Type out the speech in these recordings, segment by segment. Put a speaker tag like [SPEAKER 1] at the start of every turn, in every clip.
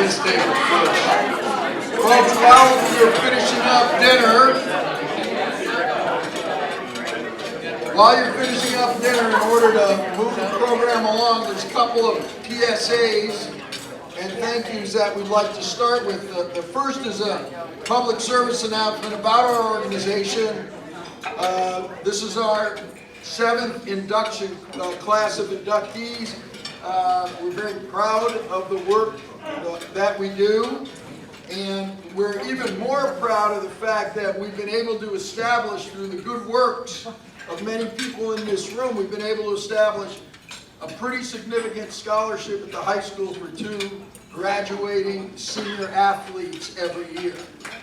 [SPEAKER 1] this table first. Folks, while you're finishing up dinner, in order to move the program along, there's a couple of PSAs and thank yous that we'd like to start with. The first is a public service announcement about our organization. This is our 7th induction class of inductees. We're very proud of the work that we do, and we're even more proud of the fact that we've been able to establish, through the good works of many people in this room, we've been able to establish a pretty significant scholarship at the high school for 2 graduating senior athletes every year.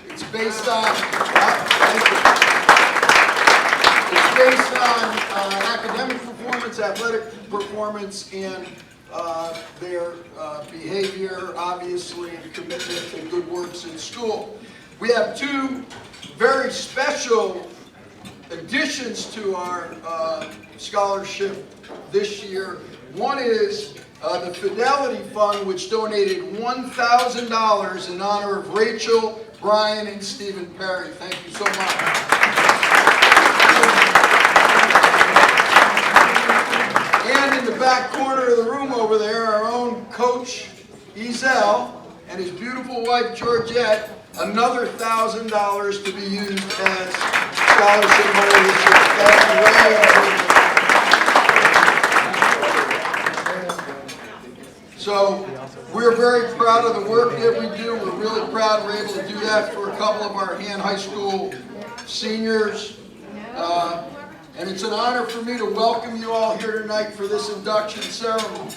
[SPEAKER 1] It's based on academic performance, athletic performance, and their behavior, obviously, and commitment to good works in school. We have 2 very special additions to our scholarship this year. One is the Fidelity Fund, which donated $1,000 in honor of Rachel, Brian, and Stephen Perry. Thank you so much. And in the back corner of the room over there, our own coach, Ezel, and his beautiful wife, Georgette, another $1,000 to be used as scholarship holders. So we're very proud of the work that we do. We're really proud we're able to do that for a couple of our Han High School seniors. And it's an honor for me to welcome you all here tonight for this induction ceremony.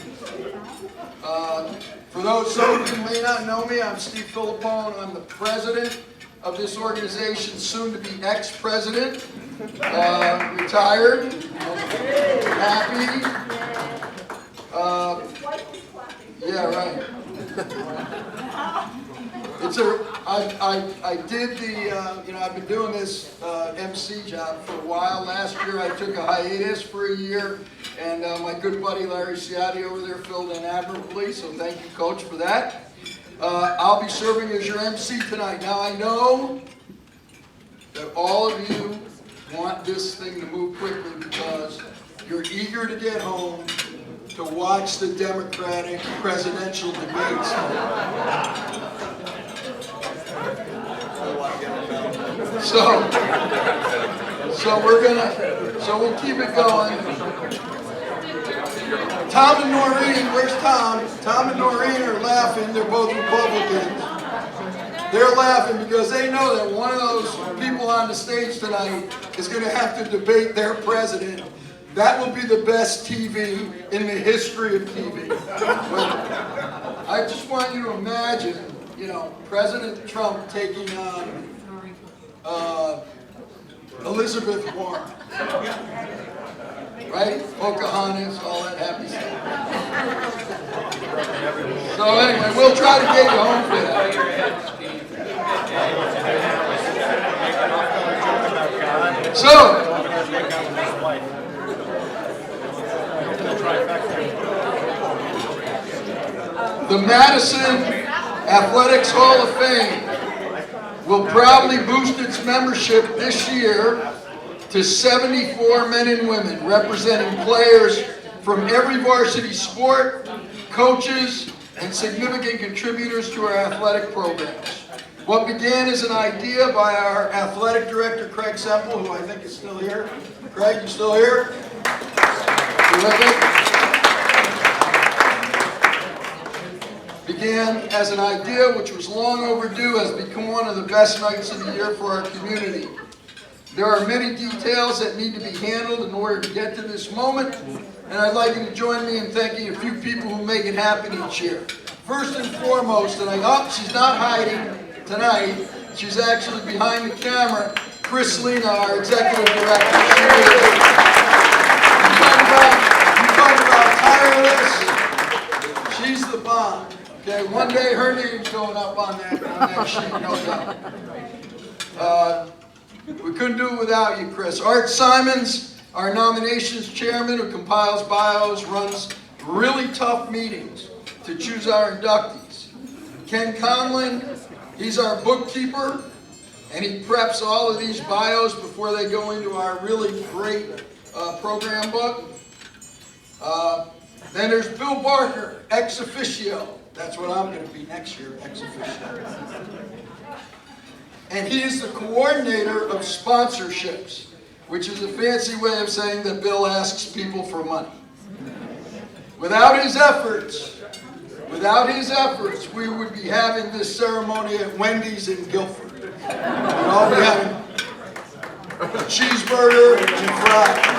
[SPEAKER 1] For those who may not know me, I'm Steve Filippone. I'm the president of this organization, soon to be ex-president, retired, happy. Yeah, right. I did the, I've been doing this MC job for a while. Last year I took a hiatus for a year, and my good buddy Larry Ciotti over there filled in admirably, so thank you, Coach, for that. I'll be serving as your MC tonight. Now, I know that all of you want this thing to move quickly because you're eager to get home to watch the Democratic presidential debates. So we'll keep it going. Tom and Noreen, where's Tom? Tom and Noreen are laughing. They're both Republicans. They're laughing because they know that one of those people on the stage tonight is going to have to debate their president. That will be the best TV in the history of TV. But I just want you to imagine, President Trump taking on Elizabeth Warren. Right? Pocahontas, all that happy stuff. So anyway, we'll try to get you home for that. So, the Madison Athletics Hall of Fame will proudly boost its membership this year to 74 men and women, representing players from every varsity sport, coaches, and significant contributors to our athletic programs. What began as an idea by our athletic director, Craig Semple, who I think is still here. Craig, you still here? Began as an idea which was long overdue, has become one of the best nights of the year for our community. There are many details that need to be handled in order to get to this moment, and I'd like you to join me in thanking a few people who make it happen each year. First and foremost, and she's not hiding tonight, she's actually behind the camera, Lena, our executive director. You talk about tireless, she's the bomb. Okay, one day her name's going up on that sheet, no doubt. We couldn't do it without you, Chris. Art Simons, our nominations chairman, who compiles bios, runs really tough meetings to choose our inductees. Ken Conlon, he's our bookkeeper, and he preps all of these bios before they go into our really great program book. Then there's Bill Barker, ex officio. That's what I'm going to be next year, ex officio. And he is the coordinator of sponsorships, which is a fancy way of saying that Bill asks people for money. Without his efforts, we would be having this ceremony at Wendy's in Guilford. We'd all be having a cheeseburger and fries.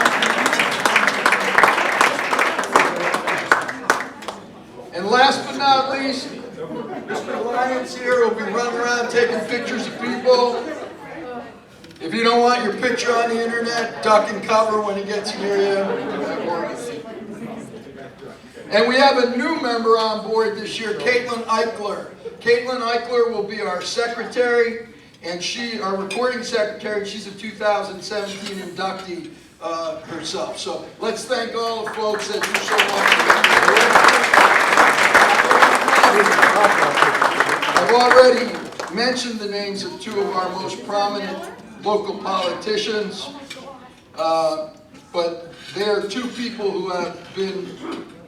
[SPEAKER 1] And last but not least, Mr. Lyons here will be running around taking pictures of people. If you don't want your picture on the internet, duck and cover when he gets near you. And we have a new member on board this year, Caitlin Eichler. Caitlin Eichler will be our secretary, and our recording secretary. She's a 2017 inductee herself. So let's thank all the folks that do so much. I've already mentioned the names of two of our most prominent local politicians, but they are two people who have been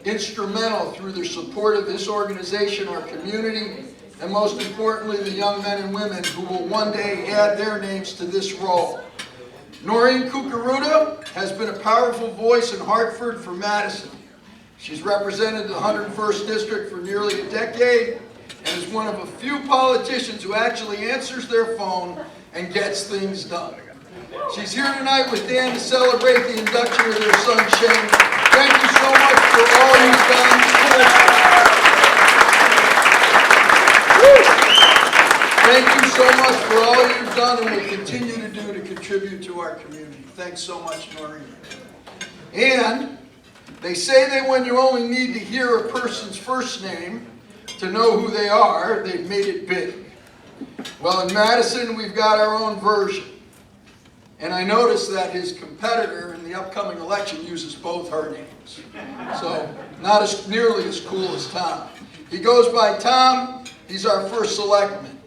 [SPEAKER 1] instrumental through their support of this organization, our community, and most importantly, the young men and women who will one day add their names to this role. Noreen Cucaruta has been a powerful voice in Hartford for Madison. She's represented the 101st District for nearly a decade and is one of a few politicians who actually answers their phone and gets things done. She's here tonight with Dan to celebrate the induction of their son Shane. Thank you so much for all you've done. Thank you so much for all you've done and will continue to do to contribute to our community. Thanks so much, Noreen. And they say that when you only need to hear a person's first name to know who they are, they've made it big. Well, in Madison, we've got our own version. And I noticed that his competitor in the upcoming election uses both her names. So, not nearly as cool as Tom. He goes by Tom. He's our first selectman.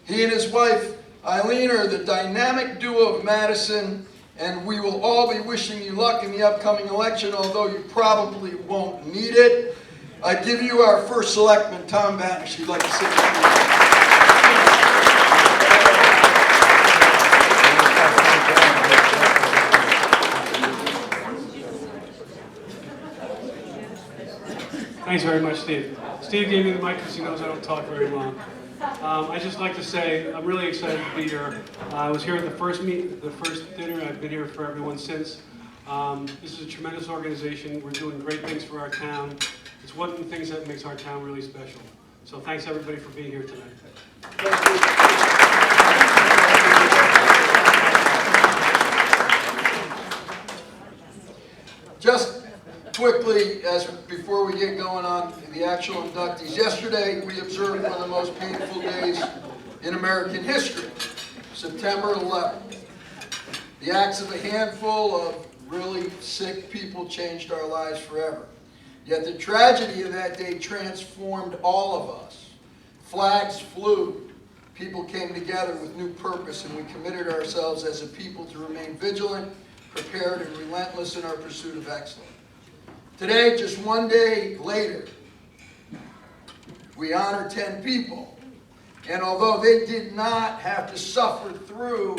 [SPEAKER 1] He and his wife, Eileen, are the dynamic duo of Madison, and we will all be wishing you luck in the upcoming election, although you probably won't need it. I give you our first selectman, Tom Banish. He'd like to sit with you.
[SPEAKER 2] Thanks very much, Steve. Steve gave me the mic because he knows I don't talk very long. I'd just like to say I'm really excited to be here. I was here at the first dinner. I've been here for everyone since. This is a tremendous organization. We're doing great things for our town. It's one of the things that makes our town really special. So thanks everybody for being here tonight.
[SPEAKER 1] Thank you. Just quickly, before we get going on the actual inductees, yesterday we observed one of the most painful days in American history, September 11th. The acts of a handful of really sick people changed our lives forever. Yet the tragedy of that day transformed all of us. Flags flew, people came together with new purpose, and we committed ourselves as a people to remain vigilant, prepared, and relentless in our pursuit of excellence. Today, just one day later, we honor 10 people. And although they did not have to suffer through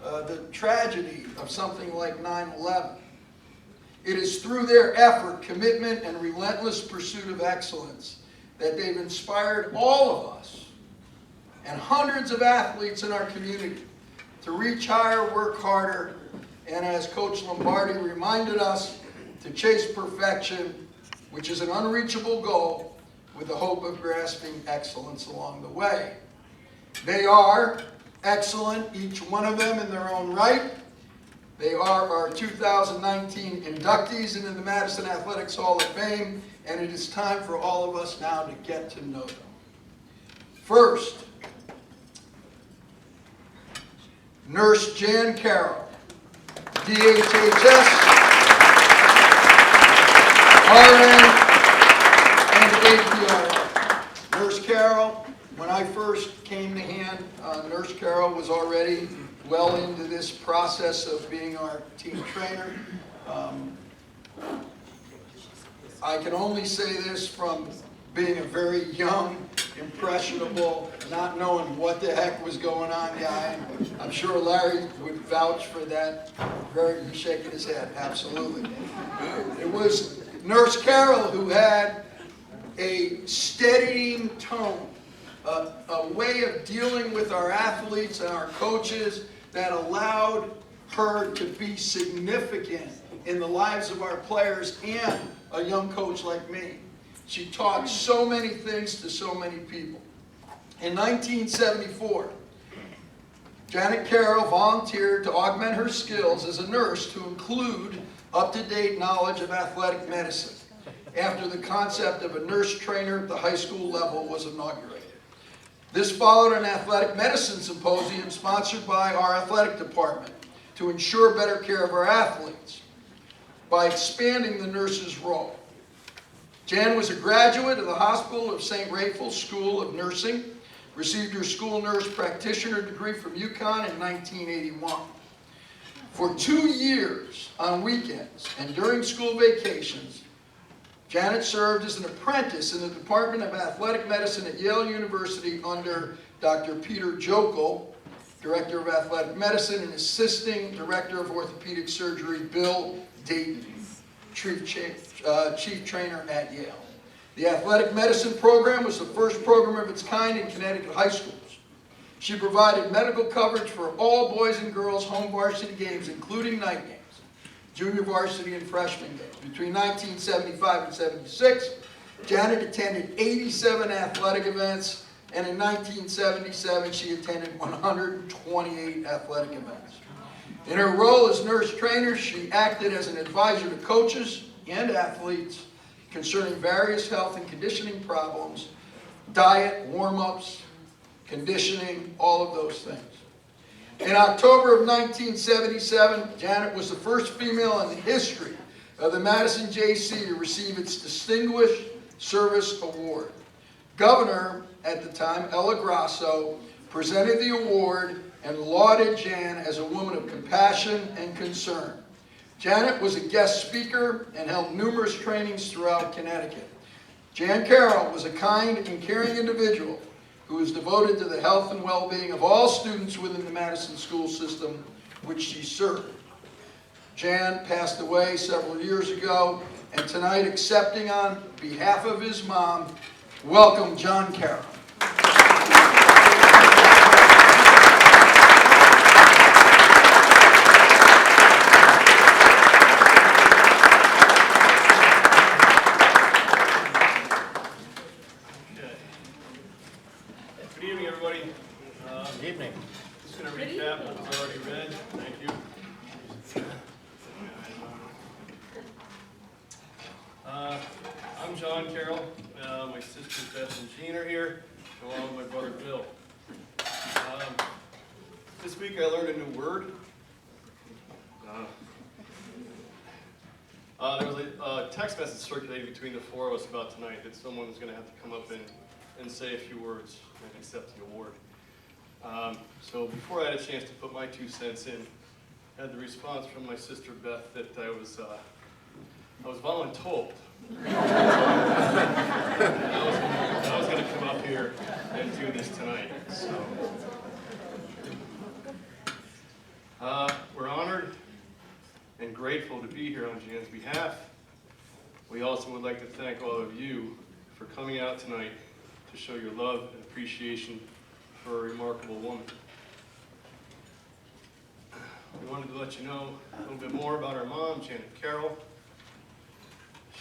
[SPEAKER 1] the tragedy of something like 9/11, it is through their effort, commitment, and relentless pursuit of excellence that they've inspired all of us and hundreds of athletes in our community to reach higher, work harder, and as Coach Lombardi reminded us, to chase perfection, which is an unreachable goal, with the hope of grasping excellence along the way. They are excellent, each one of them in their own right. They are our 2019 inductees into the Madison Athletics Hall of Fame, and it is time for all of us now to get to know them. First, Nurse Jan Carroll, DHHS, RN, and APR. Nurse Carroll, I first came to hand, Nurse Carol was already well into this process of being our team trainer. I can only say this from being a very young, impressionable, not knowing what the heck was going on guy. I'm sure Larry would vouch for that. He's shaking his head, absolutely. It was Nurse Carol who had a steadying tone, a way of dealing with our athletes and our coaches that allowed her to be significant in the lives of our players and a young coach like me. She taught so many things to so many people. In 1974, Janet Carroll volunteered to augment her skills as a nurse to include up-to-date knowledge of athletic medicine after the concept of a nurse trainer at the high school level was inaugurated. This followed an athletic medicine symposium sponsored by our athletic department to ensure better care of our athletes by expanding the nurse's role. Jan was a graduate of the Hospital of St. Raphael's School of Nursing, received her school nurse practitioner degree from UConn in 1981. For 2 years on weekends and during school vacations, Janet served as an apprentice in the Department of Athletic Medicine at Yale University under Dr. Peter Jokel, Director of Athletic Medicine, and Assisting Director of Orthopedic Surgery, Bill Dayton, Chief Trainer at Yale. The athletic medicine program was the first program of its kind in Connecticut high schools. She provided medical coverage for all boys and girls home varsity games, including night games, junior varsity and freshman games. Between 1975 and 76, Janet attended 87 athletic events, and in 1977, she attended 128 athletic events. In her role as nurse trainer, she acted as an advisor to coaches and athletes concerning various health and conditioning problems, diet, warm-ups, conditioning, all of those things. In October of 1977, Janet was the first female in the history of the Madison JC to receive its Distinguished Service Award. Governor, at the time, Ella Grasso, presented the award and lauded Jan as a woman of compassion and concern. Janet was a guest speaker and held numerous trainings throughout Connecticut. Jan Carroll was a kind and caring individual who was devoted to the health and well-being of all students within the Madison school system which she served. Jan passed away several years ago, and tonight, accepting on behalf of his mom, welcome John Carroll.
[SPEAKER 3] Good evening, everybody. Good evening. Just going to recap what was already read. Thank you. I'm John Carroll. My sisters Beth and Jean are here, along with my brother Bill. This week I learned a new word. There was a text message circulating between the four of us about tonight that someone was going to have to come up and say a few words and accept the award. So before I had a chance to put my 2 cents in, I had the response from my sister Beth that I was voluntold. I was going to come up here and do this tonight. So we're honored and grateful to be here on Jan's behalf. We also would like to thank all of you for coming out tonight to show your love and appreciation for a remarkable woman. We wanted to let you know a little bit more about our mom, Janet Carroll.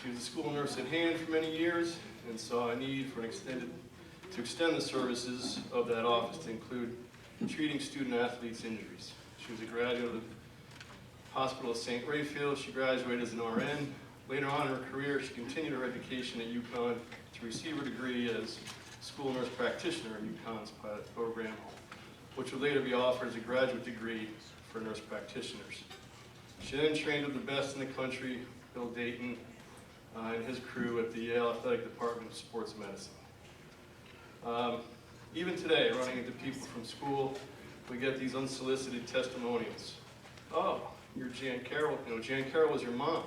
[SPEAKER 3] She was a school nurse at hand for many years and saw a need for to extend the services of that office to include treating student athletes' injuries. She was a graduate of the Hospital of St. Raphael. She graduated as an RN. Later on in her career, she continued her education at UConn to receive her degree as school nurse practitioner in UConn's pilot program, which would later be offered as a graduate degree for nurse practitioners. She then trained with the best in the country, Bill Dayton, and his crew at the Yale Athletic Department of Sports Medicine. Even today, running into people from school, we get these unsolicited testimonials. Oh, you're Jan Carroll. You know, Jan Carroll was your mom.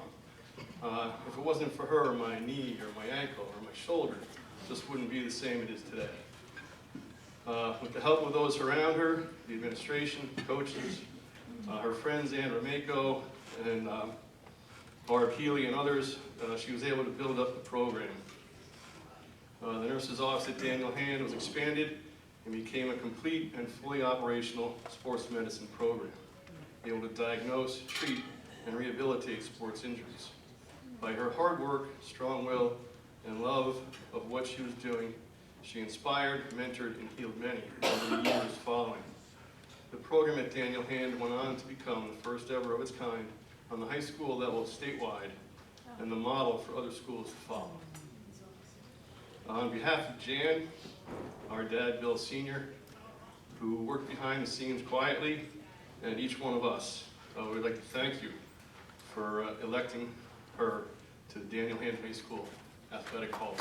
[SPEAKER 3] If it wasn't for her, my knee or my ankle or my shoulder just wouldn't be the same it is today. With the help of those around her, the administration, coaches, her friends, Ann Rameko, and Barb Healy and others, she was able to build up the program. The nurse's office at Daniel Hand was expanded and became a complete and fully operational sports medicine program, able to diagnose, treat, and rehabilitate sports injuries. By her hard work, strong will, and love of what she was doing, she inspired, mentored, and healed many over the years following. The program at Daniel Hand went on to become the first ever of its kind on the high school level statewide, and the model for other schools to follow. On behalf of Jan, our dad, Bill Sr., who worked behind the scenes quietly, and each one of us, we'd like to thank you for electing her to the Daniel Hand High School Athletic Hall.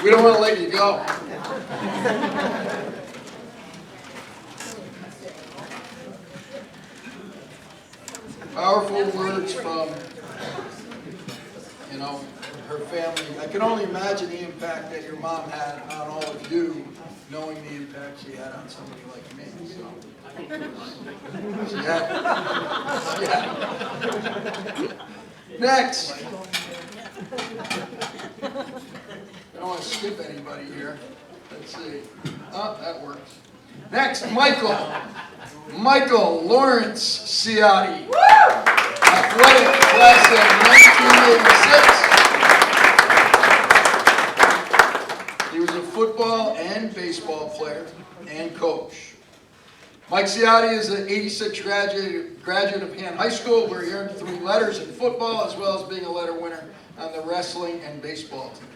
[SPEAKER 1] We don't want to let you go. Powerful words from, her family. I can only imagine the impact that your mom had on all of you, knowing the impact she had on somebody like me. So, Next. I don't want to skip anybody here. Let's see. Oh, that works. Next, Michael Lawrence Ciotti. Athletic class of 1986. He was a football and baseball player and coach. Mike Ciotti is an 86 graduate of Hand High School, where he earned 3 letters in football, as well as being a letter winner on the wrestling and baseball team.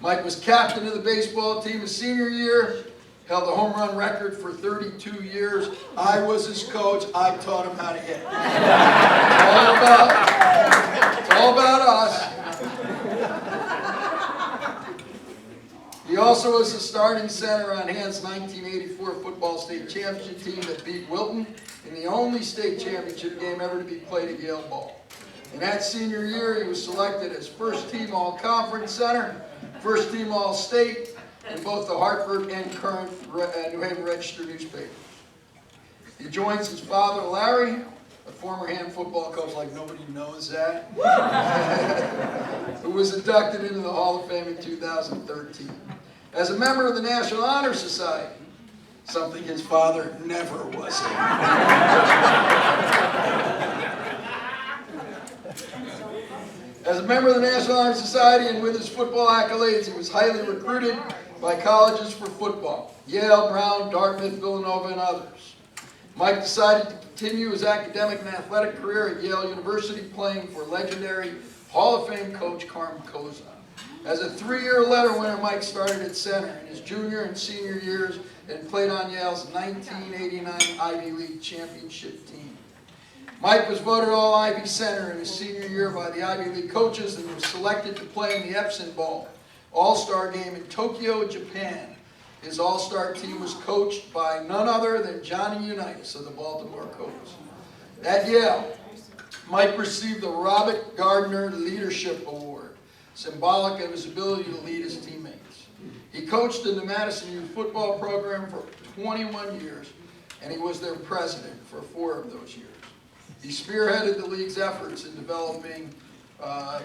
[SPEAKER 1] Mike was captain of the baseball team his senior year, held a home run record for 32 years. I was his coach. I taught him how to hit. It's all about us. He also was the starting center on Hand's 1984 football state championship team that beat Wilton in the only state championship game ever to be played at Yale Ball. In that senior year, he was selected as first-team all-conference center, first-team all-state, in both the Hartford and current New Haven Register newspapers. He joins his father, Larry, a former Hand football coach, like nobody knows that, who was inducted into the Hall of Fame in 2013. As a member of the National Honor Society, something his father never was in. As a member of the National Honor Society and with his football accolades, he was highly recruited by colleges for football: Yale, Brown, Dartmouth, Villanova, and others. Mike decided to continue his academic and athletic career at Yale University, playing for legendary Hall of Fame coach Carmen Kozan. As a 3-year letter winner, Mike started at center in his junior and senior years and played on Yale's 1989 Ivy League championship team. Mike was voted All-Ivy Center in his senior year by the Ivy League coaches and was selected to play in the Epsom Bowl All-Star game in Tokyo, Japan. His All-Star team was coached by none other than Johnny Unitas of the Baltimore Colts. At Yale, Mike received the Robert Gardner Leadership Award, symbolic of his ability to lead his teammates. He coached in the Madison youth football program for 21 years, and he was their president for 4 of those years. He spearheaded the league's efforts in developing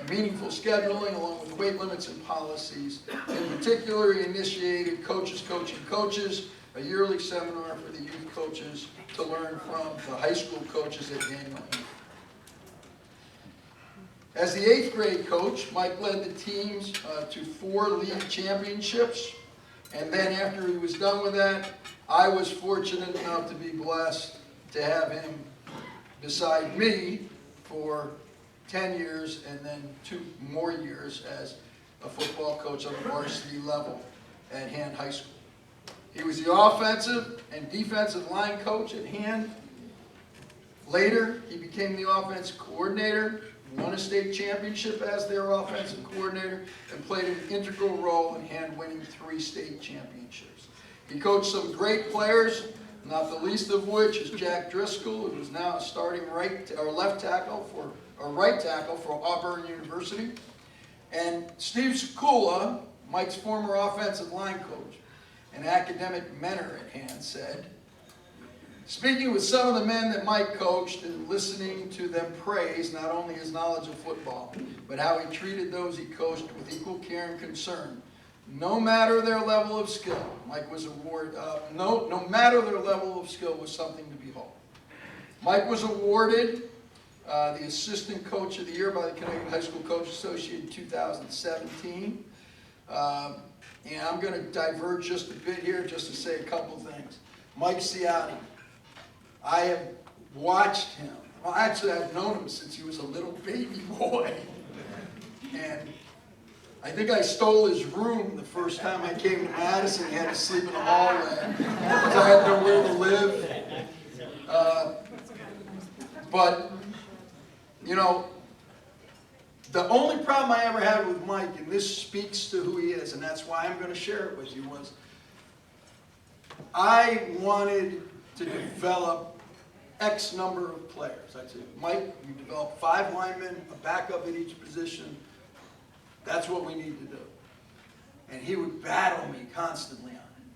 [SPEAKER 1] meaningful scheduling along with weight limits and policies. In particular, he initiated Coaches Coaching Coaches, a yearly seminar for the youth coaches to learn from the high school coaches at Daniel Hand. As the 8th grade coach, Mike led the teams to 4 league championships, and then after he was done with that, I was fortunate enough to be blessed to have him beside me for 10 years and then 2 more years as a football coach on the varsity level at Hand High School. He was the offensive and defensive line coach at Hand. Later, he became the offensive coordinator, won a state championship as their offensive coordinator, and played an integral role in Hand winning 3 state championships. He coached some great players, not the least of which is Jack Driscoll, who is now a starting right tackle for Auburn University, and Steve Sekula, Mike's former offensive line coach, an academic mentor at Hand, said, "Speaking with some of the men that Mike coached and listening to them praise not only his knowledge of football, but how he treated those he coached with equal care and concern, no matter their level of skill." Mike was awarded, no matter their level of skill was something to behold. Mike was awarded the Assistant Coach of the Year by the Connecticut High School Coach Association in 2017. And I'm going to diverge just a bit here just to say a couple things. Mike Ciotti. I have watched him. Well, actually, I've known him since he was a little baby boy. And I think I stole his room the first time I came to Madison. He had to sleep in the hallway because I had nowhere to live. But, you know, the only problem I ever had with Mike, and this speaks to who he is, and that's why I'm going to share it with you, was I wanted to develop X number of players. I'd say, Mike, you develop 5 linemen, a backup at each position. That's what we need to do. And he would battle me constantly on it.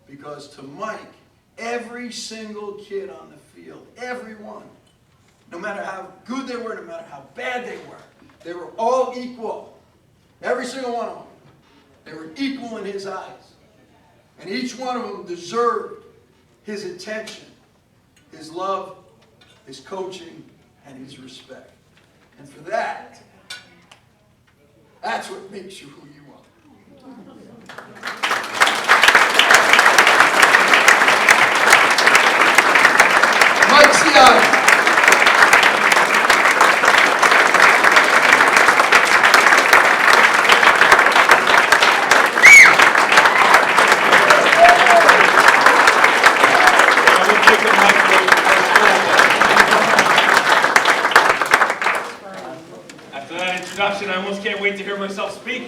[SPEAKER 1] Because to Mike, every single kid on the field, everyone, no matter how good they were, no matter how bad they were all equal. Every single one of them. They were equal in his eyes. And each one of them deserved his attention, his love, his coaching, and his respect. And for that, that's what makes you who you are. Mike Ciotti.
[SPEAKER 4] I almost can't wait to hear myself speak.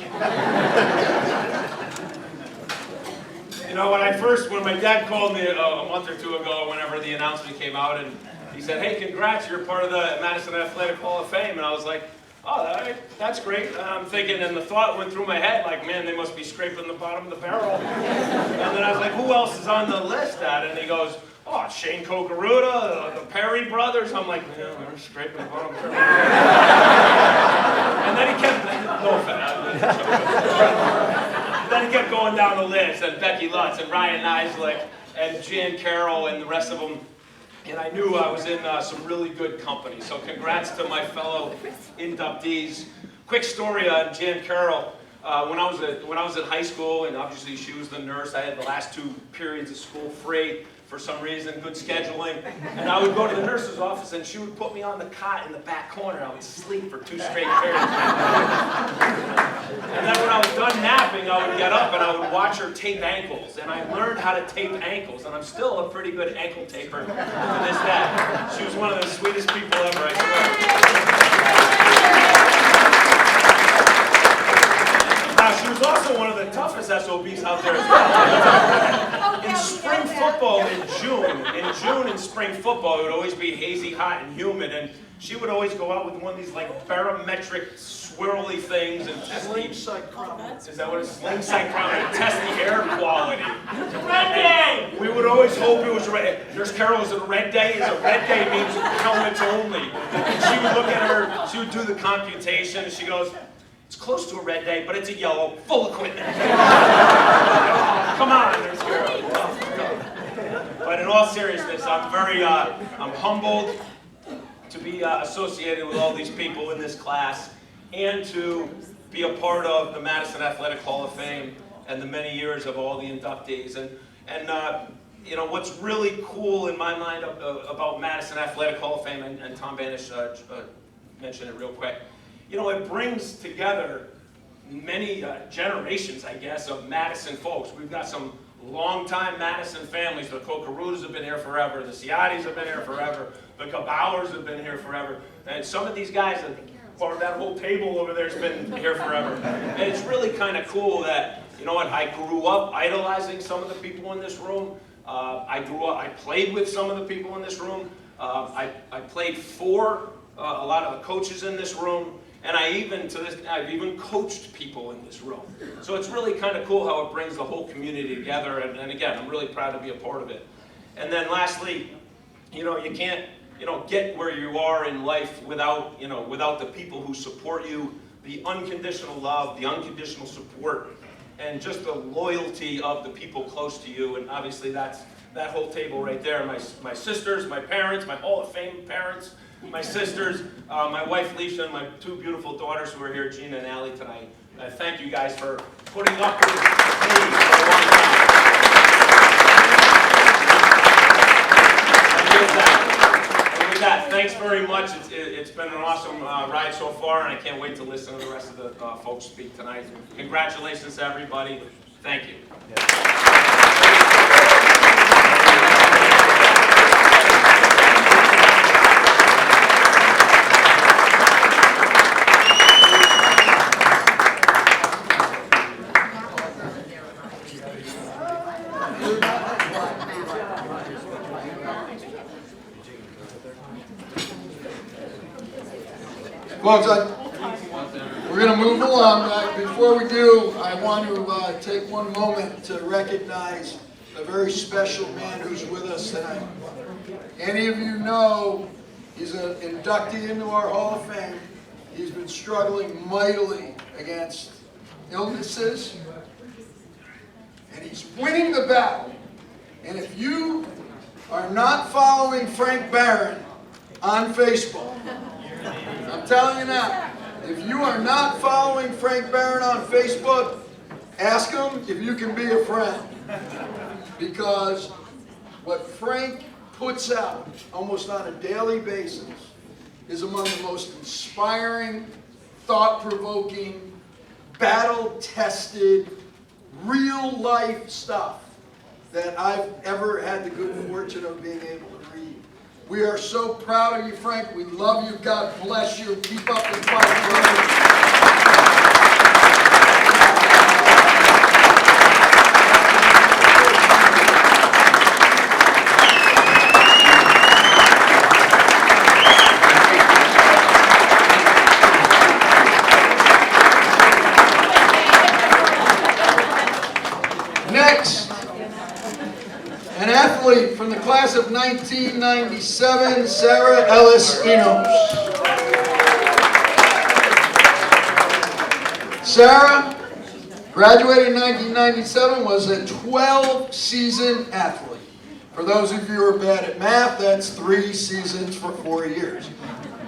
[SPEAKER 4] You know, when my dad called me a month or 2 ago, whenever the announcement came out, and he said, "Hey, congrats, you're part of the Madison Athletic Hall of Fame," and I was like, "Oh, that's great." And I'm thinking, and the thought went through my head, like, man, they must be scraping the bottom of the barrel. And then I was like, who else is on the list, Dad? And he goes, "Oh, Shane Cogaruda, the Perry brothers." I'm like, yeah, they're scraping the bottom of the barrel. And then he kept, no offense, then he kept going down the list, and Becky Lutz, and Ryan Nislik, and Jan Carroll, and the rest of them. And I knew I was in some really good company. So congrats to my fellow inductees. Quick story on Jan Carroll. When I was at high school, and obviously she was the nurse, I had the last 2 periods of school free for some reason, good scheduling. And I would go to the nurse's office, and she would put me on the cot in the back corner. I would sleep for 2 straight periods. And then when I was done napping, I would get up and I would watch her tape ankles. And I learned how to tape ankles, and I'm still a pretty good ankle taper to this day. She was one of the sweetest people ever, I swear. Now, she was also one of the toughest SOBs out there as well. In spring football in spring football, it would always be hazy, hot, and humid, and she would always go out with one of these like barometric swirly things and test the, is that what it's, sling cyclometer, test the air quality. Red day! We would always hope it was red. Nurse Carol, is it a red day? Is a red day means helmets only. And she would look at her, she would do the computation, and she goes, "It's close to a red day, but it's a yellow, full equipment." Come on, Nurse Carol. But in all seriousness, I'm humbled to be associated with all these people in this class, and to be a part of the Madison Athletic Hall of Fame and the many years of all the inductees. And you know, what's really cool in my mind about Madison Athletic Hall of Fame, and Tom Banish mentioned it real quick, you know, it brings together many generations, I guess, of Madison folks. We've got some longtime Madison families. The Kokarudas have been here forever. The Ciatis have been here forever. The Kabowers have been here forever. And some of these guys, part of that whole table over there, has been here forever. And it's really kind of cool that, you know what, I grew up idolizing some of the people in this room. I played with some of the people in this room. I played for a lot of the coaches in this room. And I've even coached people in this room. So it's really kind of cool how it brings the whole community together. And again, I'm really proud to be a part of it. And then lastly, you know, you can't, you know, get where you are in life without, you know, without the people who support you, the unconditional love, the unconditional support, and just the loyalty of the people close to you. And obviously that's that whole table right there. My sisters, my parents, my Hall of Fame parents, my sisters, my wife Lisa, and my two beautiful daughters who are here, Gina and Allie, tonight. Thank you guys for putting up with me for a long time. And with that, thanks very much. It's been an awesome ride so far, and I can't wait to listen to the rest of the folks speak tonight. Congratulations to everybody. Thank you.
[SPEAKER 1] Folks, we're going to move along. Before we do, I want to take one moment to recognize a very special man who's with us tonight. Any of you know he's an inductee into our Hall of Fame. He's been struggling mightily against illnesses, and he's winning the battle. And if you are not following Frank Barron on Facebook, I'm telling you now, if you are not following Frank Barron on Facebook, ask him if you can be a friend. Because what Frank puts out almost on a daily basis is among the most inspiring, thought-provoking, battle-tested, real-life stuff that I've ever had the good fortune of being able to read. We are so proud of you, Frank. We love you. God bless you. Keep up the fight, brother. Next, an athlete from the class of 1997, Sarah Ellis Enos. Sarah graduated in 1997, was a 12-season athlete. For those of you who are bad at math, that's 3 seasons for 4 years.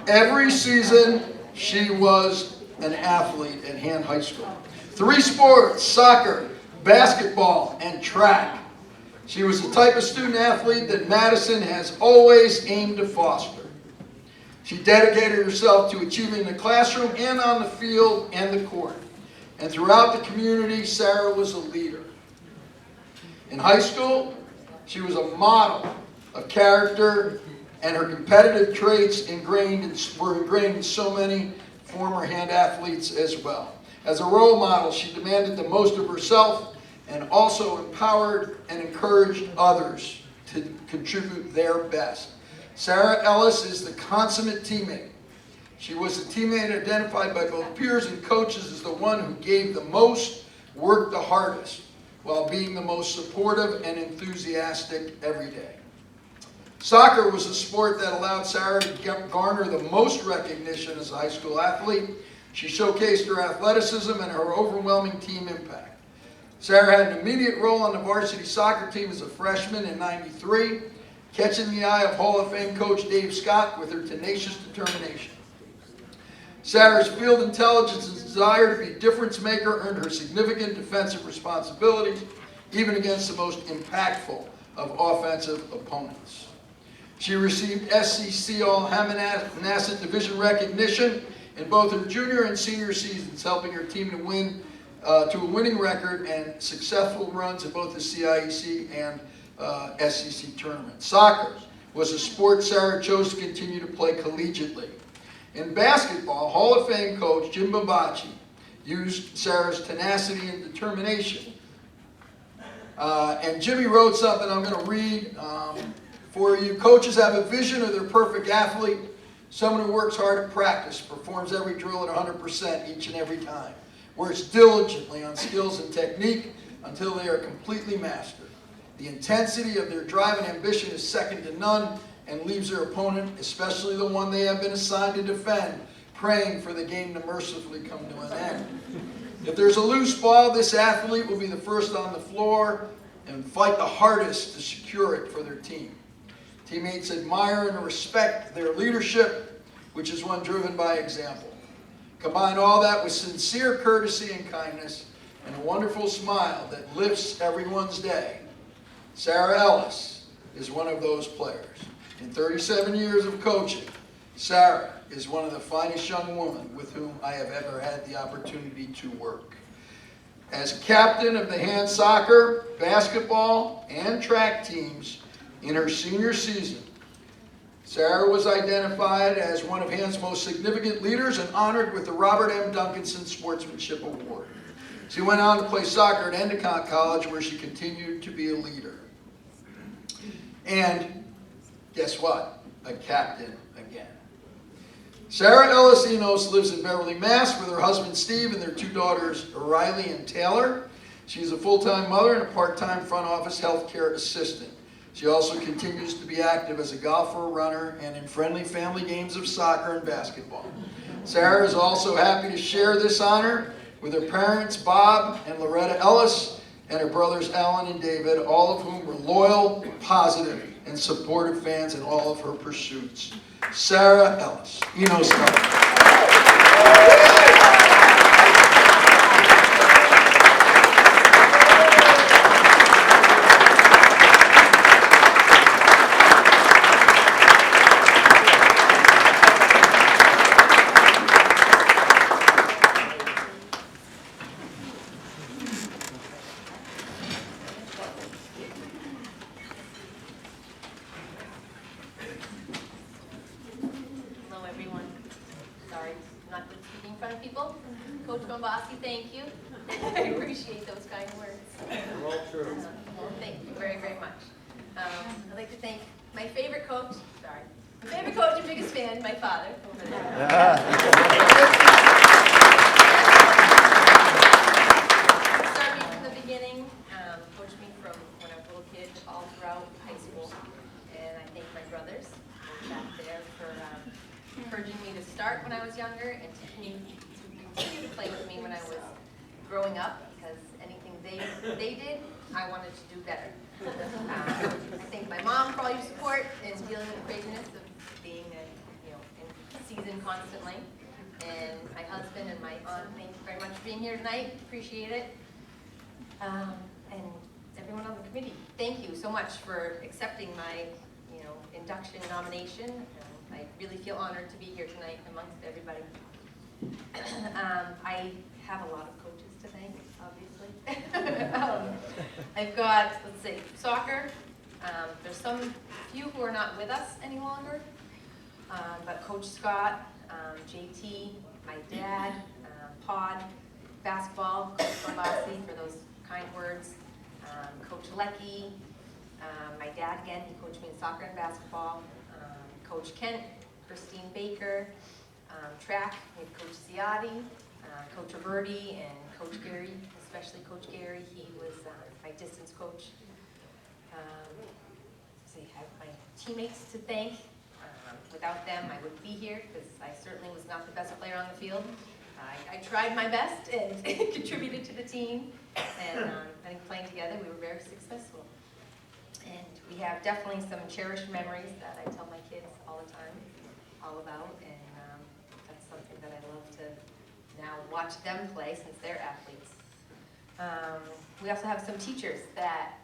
[SPEAKER 1] Every season, she was an athlete at Han High School. 3 sports: soccer, basketball, and track. She was the type of student athlete that Madison has always aimed to foster. She dedicated herself to achieving in the classroom and on the field and the court. And throughout the community, Sarah was a leader. In high school, she was a model of character, and her competitive traits were ingrained in so many former hand athletes as well. As a role model, she demanded the most of herself and also empowered and encouraged others to contribute their best. Sarah Ellis is the consummate teammate. She was a teammate identified by both peers and coaches as the one who gave the most, worked the hardest, while being the most supportive and enthusiastic every day. Soccer was a sport that allowed Sarah to garner the most recognition as a high school athlete. She showcased her athleticism and her overwhelming team impact. Sarah had an immediate role on the varsity soccer team as a freshman in '93, catching the eye of Hall of Fame coach Dave Scott with her tenacious determination. Sarah's field intelligence and desire to be a difference maker earned her significant defensive responsibilities, even against the most impactful of offensive opponents. She received SEC All-Hammonasset Division recognition in both her junior and senior seasons, helping her team to win to a winning record and successful runs at both the CIEC and SEC tournaments. Soccer was a sport Sarah chose to continue to play collegiately. In basketball, Hall of Fame coach Jim Babachi used Sarah's tenacity and determination. And Jimmy wrote something I'm going to read for you. Coaches have a vision of their perfect athlete, someone who works hard at practice, performs every drill at 100% each and every time, works diligently on skills and technique until they are completely mastered. The intensity of their drive and ambition is second to none and leaves their opponent, especially the one they have been assigned to defend, praying for the game to mercifully come to an end. If there's a loose ball, this athlete will be the first on the floor and fight the hardest to secure it for their team. Teammates admire and respect their leadership, which is one driven by example. Combine all that with sincere courtesy and kindness and a wonderful smile that lifts everyone's day. Sarah Ellis is one of those players. In 37 years of coaching, Sarah is one of the finest young women with whom I have ever had the opportunity to work. As captain of the hand soccer, basketball, and track teams in her senior season, Sarah was identified as one of hand's most significant leaders and honored with the Robert M. Duncanson Sportsmanship Award. She went on to play soccer at Endicott College, where she continued to be a leader. And guess what? A captain again. Sarah Ellis Enos lives in Beverly, Mass. with her husband Steve and their two daughters Riley and Taylor. She's a full-time mother and a part-time front office healthcare assistant. She also continues to be active as a golfer, runner, and in friendly family games of soccer and basketball. Sarah is also happy to share this honor with her parents Bob and Loretta Ellis and her brothers Alan and David, all of whom were loyal, positive, and supportive fans in all of her pursuits. Sarah Ellis, Enos.
[SPEAKER 5] Thank you. I appreciate those kind words.
[SPEAKER 1] Well, true.
[SPEAKER 5] Well, thank you very, very much. I'd like to thank my favorite coach, my favorite coach and biggest fan, my father, over there. Started me from the beginning, coached me from when I was a little kid all throughout high school. And I thank my brothers back there for encouraging me to start when I was younger and to continue to play with me when I was growing up, because anything they did, I wanted to do better. I thank my mom for all your support in dealing with the craziness of being in season constantly. And my husband and my aunt, thank you very much for being here tonight. Appreciate it. And everyone on the committee, thank you so much for accepting my induction nomination. I really feel honored to be here tonight amongst everybody. I have a lot of coaches to thank, obviously. I've got, let's see, soccer. There's some few who are not with us any longer, but Coach Scott, JT, my dad, Pod, basketball, Coach Bombassi for those kind words, Coach Lecky, my dad again, he coached me in soccer and basketball, Coach Kent, Christine Baker, track with Coach Ciotti, Coach Roberti, and Coach Gary, especially Coach Gary. He was my distance coach. So I have my teammates to thank. Without them, I wouldn't be here because I certainly was not the best player on the field. I tried my best and contributed to the team. And I think playing together, we were very successful. And we have definitely some cherished memories that I tell my kids all the time, all about. And that's something that I love to now watch them play since they're athletes. We also have some teachers that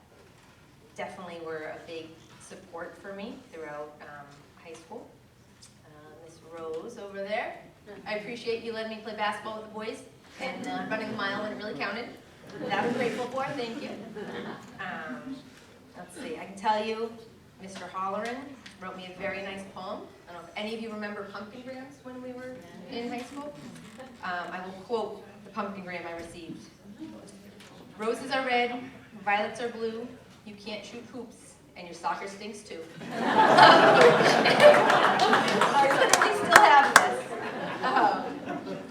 [SPEAKER 5] definitely were a big support for me throughout high school. Miss Rose over there, I appreciate you letting me play basketball with the boys and running the mile when it really counted. That I'm grateful for, thank you. Let's see, I can tell you, Mr. Holleran wrote me a very nice poem. I don't know if any of you remember pumpkingrams when we were in high school. I will quote the pumpkingram I received. Roses are red, violets are blue, you can't shoot hoops, and your soccer stinks too. I literally still have this.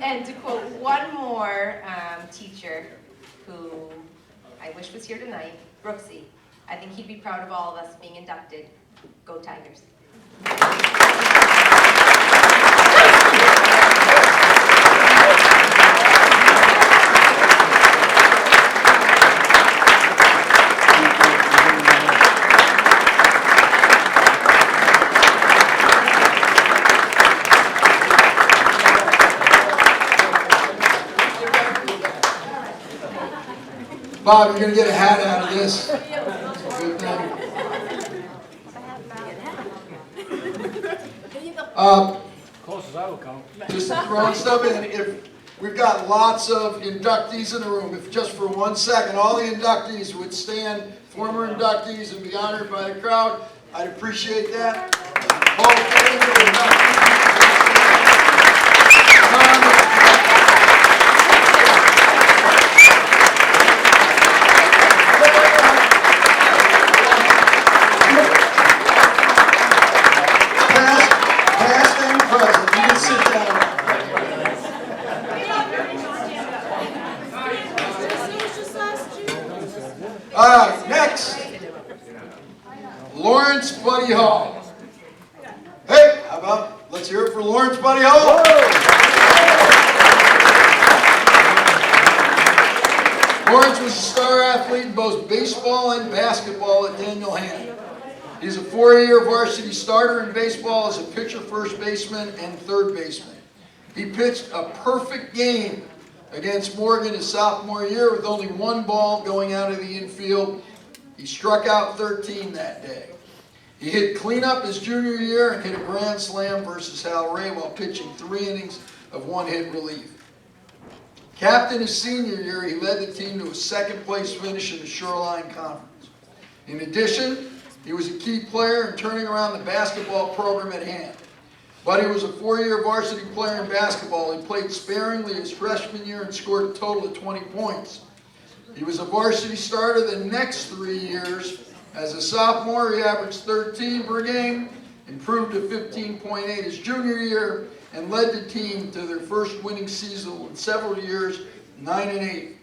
[SPEAKER 5] And to quote one more teacher who I wish was here tonight, Brooksy, I think he'd be proud of all of us being inducted. Go Tigers.
[SPEAKER 1] Bob, you're going to get a hat out of this. Good thing.
[SPEAKER 6] Close as I will come.
[SPEAKER 1] Just throwing stuff in. If we've got lots of inductees in the room, if just for 1 second all the inductees would stand, former inductees, and be honored by the crowd, I'd appreciate that. Hall of Fame inductees. Past and present. You can sit down. All right, next. Lawrence Buddy Hall. Hey, how about, let's hear it for Lawrence Buddy Hall. Lawrence was a star athlete in both baseball and basketball at Daniel Hanna. He's a 4-year varsity starter in baseball as a pitcher, first baseman, and third baseman. He pitched a perfect game against Morgan his sophomore year with only 1 ball going out of the infield. He struck out 13 that day. He hit cleanup his junior year and hit a grand slam versus Hal Ray while pitching 3 innings of 1-hit relief. Captain his senior year, he led the team to a 2nd place finish in the Shoreline Conference. In addition, he was a key player in turning around the basketball program at hand. Buddy was a 4-year varsity player in basketball. He played sparingly his freshman year and scored a total of 20 points. He was a varsity starter the next 3 years. As a sophomore, he averaged 13 per game, improved to 15.8 his junior year, and led the team to their first winning season in several years, 9-8.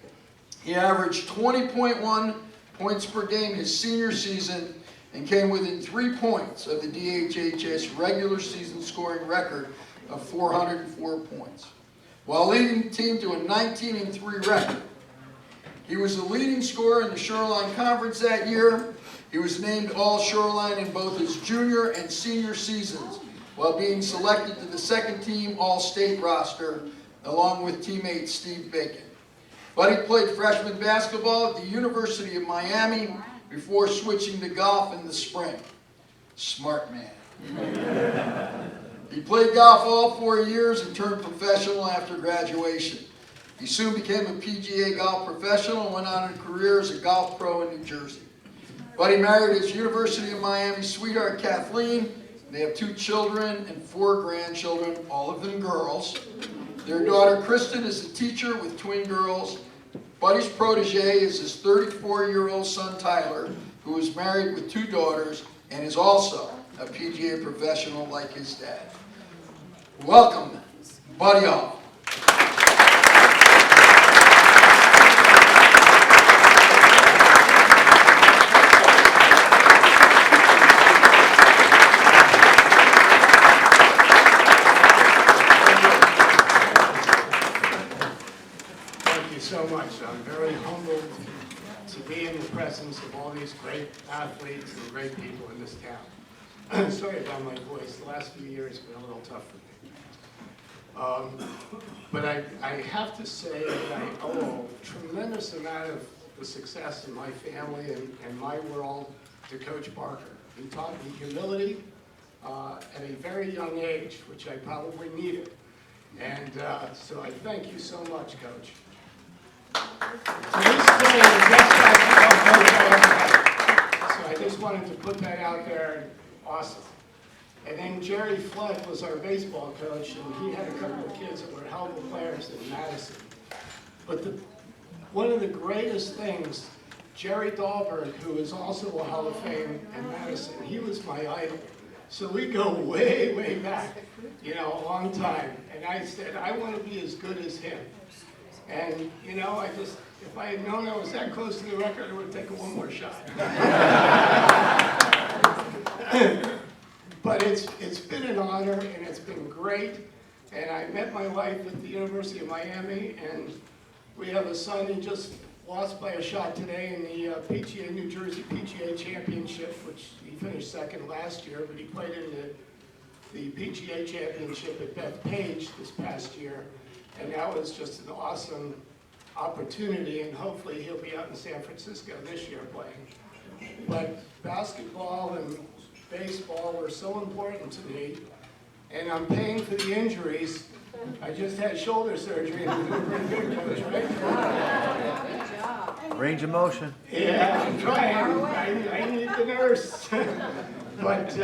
[SPEAKER 1] He averaged 20.1 points per game his senior season and came within 3 points of the DHHS regular season scoring record of 404 points, while leading the team to a 19-3 record. He was the leading scorer in the Shoreline Conference that year. He was named All-Shoreline in both his junior and senior seasons, while being selected to the 2nd team All-State roster, along with teammate Steve Bacon. Buddy played freshman basketball at the University of Miami before switching to golf in the spring. Smart man. He played golf all 4 years and turned professional after graduation. He soon became a PGA golf professional and went on a career as a golf pro in New Jersey. Buddy married his University of Miami sweetheart Kathleen. They have 2 children and 4 grandchildren, all of them girls. Their daughter Kristen is a teacher with twin girls. Buddy's protege is his 34-year-old son Tyler, who is married with 2 daughters and is also a PGA professional like his dad. Welcome, Buddy Hall.
[SPEAKER 6] So much. I'm very humbled to be in the presence of all these great athletes and great people in this town. Sorry about my voice. The last few years have been a little tough for me. But I have to say that I owe a tremendous amount of the success in my family and my world to Coach Barker. He taught me humility at a very young age, which I probably needed. And so I thank you so much, Coach. To this day, the best basketball coach I ever had. So I just wanted to put that out there. Awesome. And then Jerry Flood was our baseball coach, and he had a couple of kids that were hell of a players in Madison. But one of the greatest things, Jerry Dahlberg, who is also a Hall of Fame in Madison, he was my idol. So we go way, way back, you know, a long time. And I said, I want to be as good as him. And, you know, if I had known I was that close to the record, I would have taken one more shot. But it's been an honor, and it's been great. And I met my wife at the University of Miami, and we have a son who just lost by a shot today in the PGA, New Jersey PGA Championship, which he finished second last year, but he played in the PGA Championship at Bethpage this past year. And that was just an awesome opportunity, and hopefully he'll be out in San Francisco this year playing. But basketball and baseball were so important to me, and I'm paying for the injuries. I just had shoulder surgery, and I'm doing pretty good, Coach, right?
[SPEAKER 7] Range of motion.
[SPEAKER 6] Yeah, I'm trying. I need the nurse. But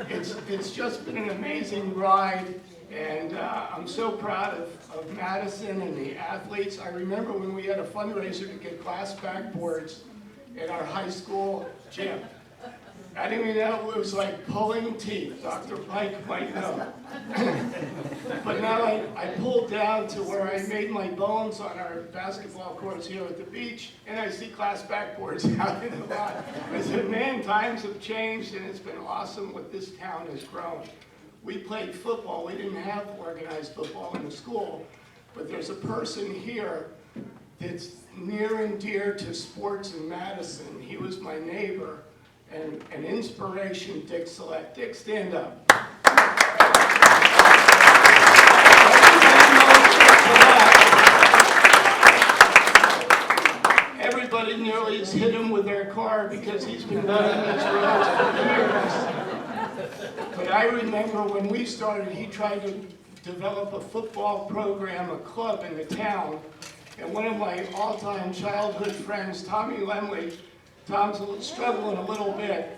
[SPEAKER 6] it's just been an amazing ride, and I'm so proud of Madison and the athletes. I remember when we had a fundraiser to get glass backboards in our high school gym. I didn't even know it was like pulling teeth. Dr. Pike might know. But now I pulled down to where I made my bones on our basketball courts here at the beach, and I see glass backboards out in the lot. I said, man, times have changed, and it's been awesome what this town has grown. We played football. We didn't have organized football in the school, but there's a person here that's near and dear to sports in Madison. He was my neighbor. And an inspiration, Dick Select. Dick, stand up. Everybody nearly has hit him with their car because he's been running these roads for years. But I remember when we started, he tried to develop a football program, a club in the town. And one of my all-time childhood friends, Tommy Lemley, Tom's struggling a little bit,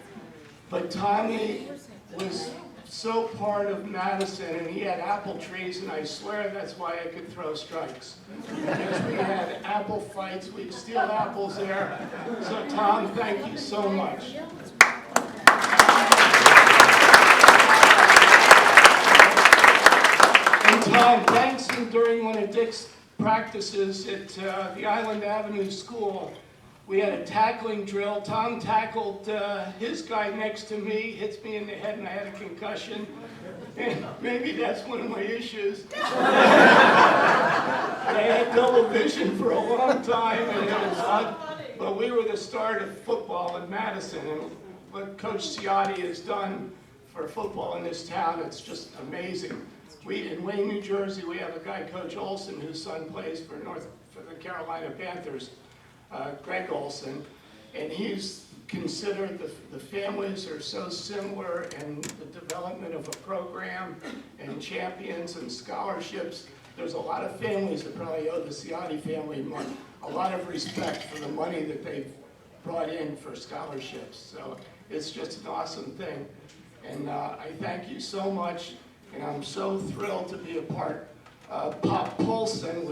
[SPEAKER 6] but Tommy was so part of Madison, and he had apple trees, and I swear that's why I could throw strikes. Because we had apple fights, we'd steal apples there. So Tom, thank you so much. And Tom, thanks during one of Dick's practices at the Island Avenue School. We had a tackling drill. Tom tackled his guy next to me, hits me in the head, and I had a concussion. And maybe that's one of my issues. I had double vision for a long time, and it was, but we were the start of football in Madison, and what Coach Ciotti has done for football in this town, it's just amazing. In Wayne, New Jersey, we have a guy, Coach Olson, whose son plays for the Carolina Panthers. Greg Olson, and he's considered the families are so similar in the development of a program and champions and scholarships. There's a lot of families that probably owe the Ciotti family a lot of respect for the money that they've brought in for scholarships. So it's just an awesome thing. And I thank you so much, and I'm so thrilled to be a part. Pop Polson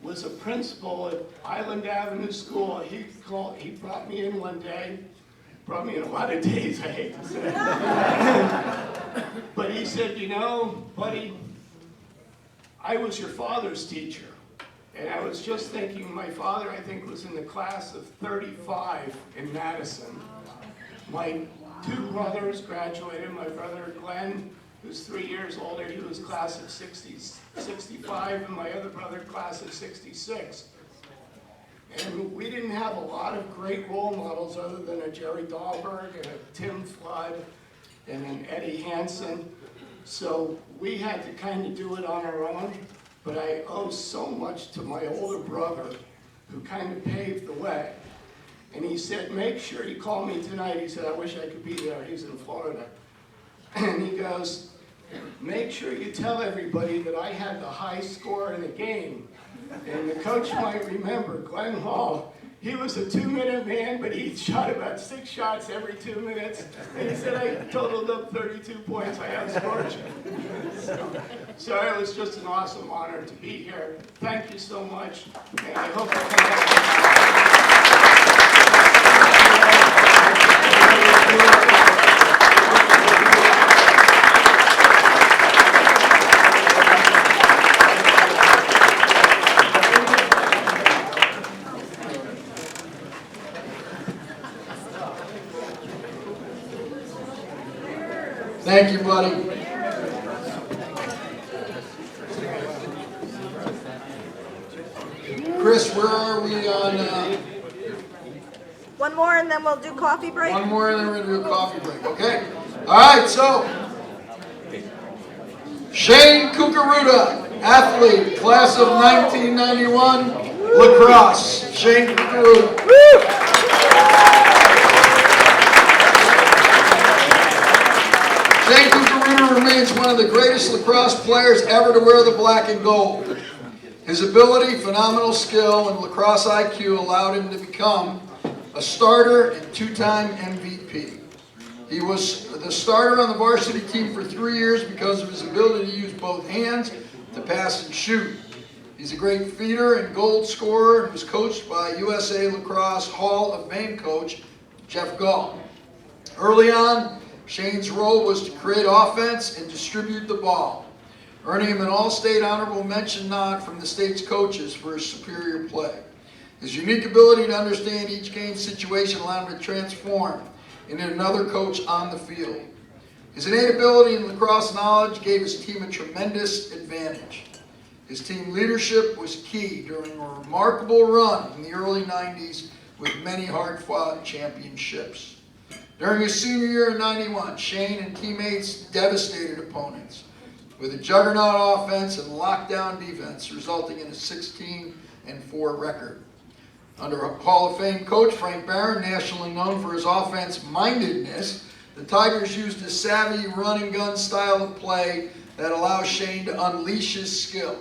[SPEAKER 6] was a principal at Island Avenue School. He brought me in one day, brought me in a lot of days, I hate to say. But he said, you know, buddy, I was your father's teacher. And I was just thinking, my father, I think, was in the class of 35 in Madison. My two brothers graduated. My brother, Glenn, who's 3 years older, he was class of 65, and my other brother, class of 66. And we didn't have a lot of great role models other than a Jerry Dahlberg and a Tim Flood and an Eddie Hansen. So we had to kind of do it on our own, but I owe so much to my older brother who kind of paved the way. And he said, make sure you call me tonight. He said, I wish I could be there. He's in Florida. And he goes, make sure you tell everybody that I had the high score in the game. And the coach might remember, Glenn Hall, he was a 2-minute man, but he shot about 6 shots every 2 minutes. And he said, I totaled up 32 points. I outscored you. So it was just an awesome honor to be here. Thank you so much. And I hope I come back.
[SPEAKER 1] Thank you, buddy. Chris, where are we on?
[SPEAKER 7] One more and then we'll do coffee break.
[SPEAKER 1] One more and then we're going to do a coffee break, okay? All right, so Shane Cucaruda, athlete, class of 1991, lacrosse. Shane Cucaruda. Shane Cucaruda remains one of the greatest lacrosse players ever to wear the black and gold. His ability, phenomenal skill, and lacrosse IQ allowed him to become a starter and 2-time MVP. He was the starter on the varsity team for 3 years because of his ability to use both hands to pass and shoot. He's a great feeder and goal scorer and was coached by USA Lacrosse Hall of Fame coach Jeff Gall. Early on, Shane's role was to create offense and distribute the ball, earning him an All-State Honorable Mention nod from the state's coaches for his superior play. His unique ability to understand each game situation allowed him to transform into another coach on the field. His innate ability and lacrosse knowledge gave his team a tremendous advantage. His team leadership was key during a remarkable run in the early 90s with many hard-fought championships. During his senior year in 91, Shane and teammates devastated opponents with a juggernaut offense and lockdown defense, resulting in a 16-4 record. Under Hall of Fame coach Frank Barron, nationally known for his offense-mindedness, the Tigers used a savvy run-and-gun style of play that allows Shane to unleash his skill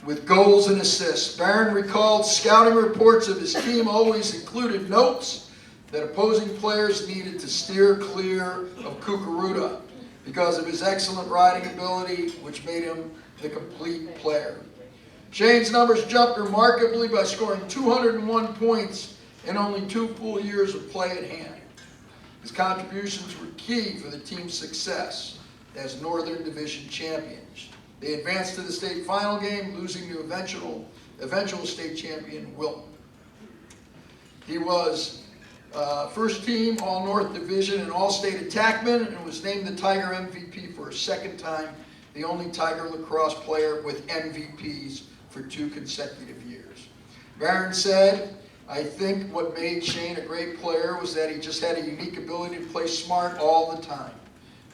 [SPEAKER 1] with goals and assists. Barron recalled scouting reports of his team always included notes that opposing players needed to steer clear of Cucaruda because of his excellent riding ability, which made him the complete player. Shane's numbers jumped remarkably by scoring 201 points in only 2 full years of play at hand. His contributions were key for the team's success as Northern Division champions. They advanced to the state final game, losing to eventual state champion Wilton. He was first team All-North Division and All-State attackman and was named the Tiger MVP for a second time, the only Tiger lacrosse player with MVPs for 2 consecutive years. Barron said, I think what made Shane a great player was that he just had a unique ability to play smart all the time.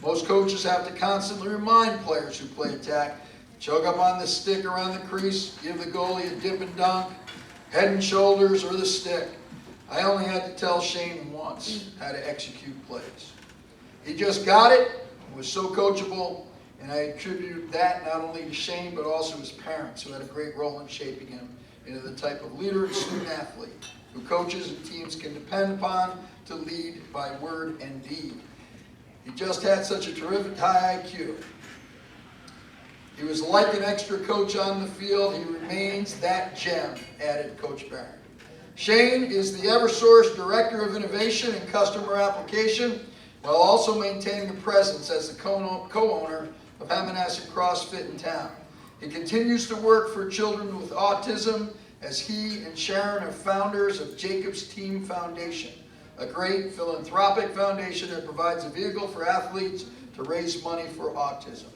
[SPEAKER 1] Most coaches have to constantly remind players who play attack, choke up on the stick around the crease, give the goalie a dip and dunk, head and shoulders, or the stick. I only had to tell Shane once how to execute plays. He just got it, was so coachable, and I attribute that not only to Shane, but also his parents, who had a great role in shaping him into the type of leader and student athlete who coaches and teams can depend upon to lead by word and deed. He just had such a terrific high IQ. He was like an extra coach on the field. He remains that gem, added Coach Barron. Shane is the Eversource Director of Innovation and Customer Application, while also maintaining a presence as the co-owner of Madison CrossFit in town. He continues to work for children with autism as he and Sharon are founders of Jacob's Team Foundation, a great philanthropic foundation that provides a vehicle for athletes to raise money for autism.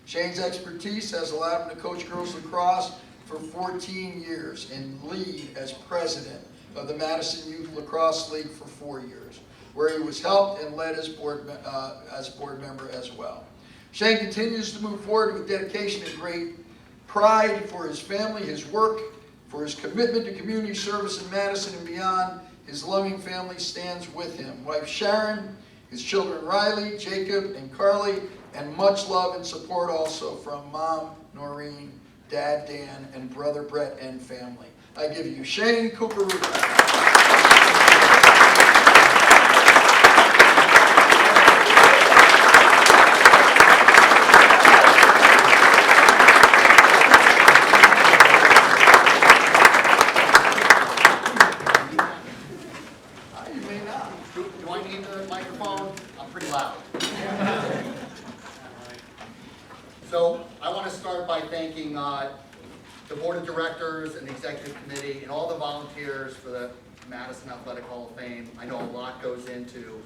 [SPEAKER 1] Shane's expertise has allowed him to coach girls lacrosse for 14 years and lead as president of the Madison Youth Lacrosse League for 4 years, where he was helped and led as board member as well. Shane continues to move forward with dedication and great pride for his family, his work, For his commitment to community service in Madison and beyond, his loving family stands with him. Wife Sharon, his children Riley, Jacob, and Carly, and much love and support also from Mom Noreen, Dad Dan, and Brother Brett and family. I give you Shane Kukaruka.
[SPEAKER 8] Do I need the microphone? I'm pretty loud. So I want to start by thanking the board of directors and the executive committee and all the volunteers for the Madison Athletic Hall of Fame. I know a lot goes into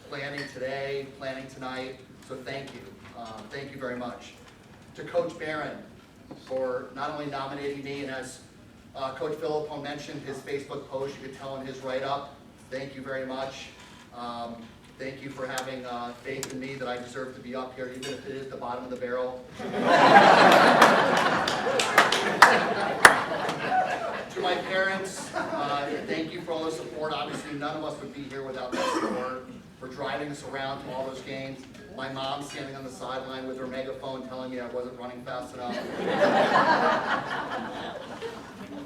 [SPEAKER 8] planning today, planning tonight, so thank you. Thank you very much. To Coach Barron for not only nominating me, and as Coach Philippone mentioned, his Facebook post, you could tell in his write-up, thank you very much. Thank you for having faith in me that I deserve to be up here, even if it is the bottom of the barrel. To my parents, thank you for all the support. Obviously, none of us would be here without that support, for driving us around to all those games. My mom standing on the sideline with her megaphone telling me I wasn't running fast enough.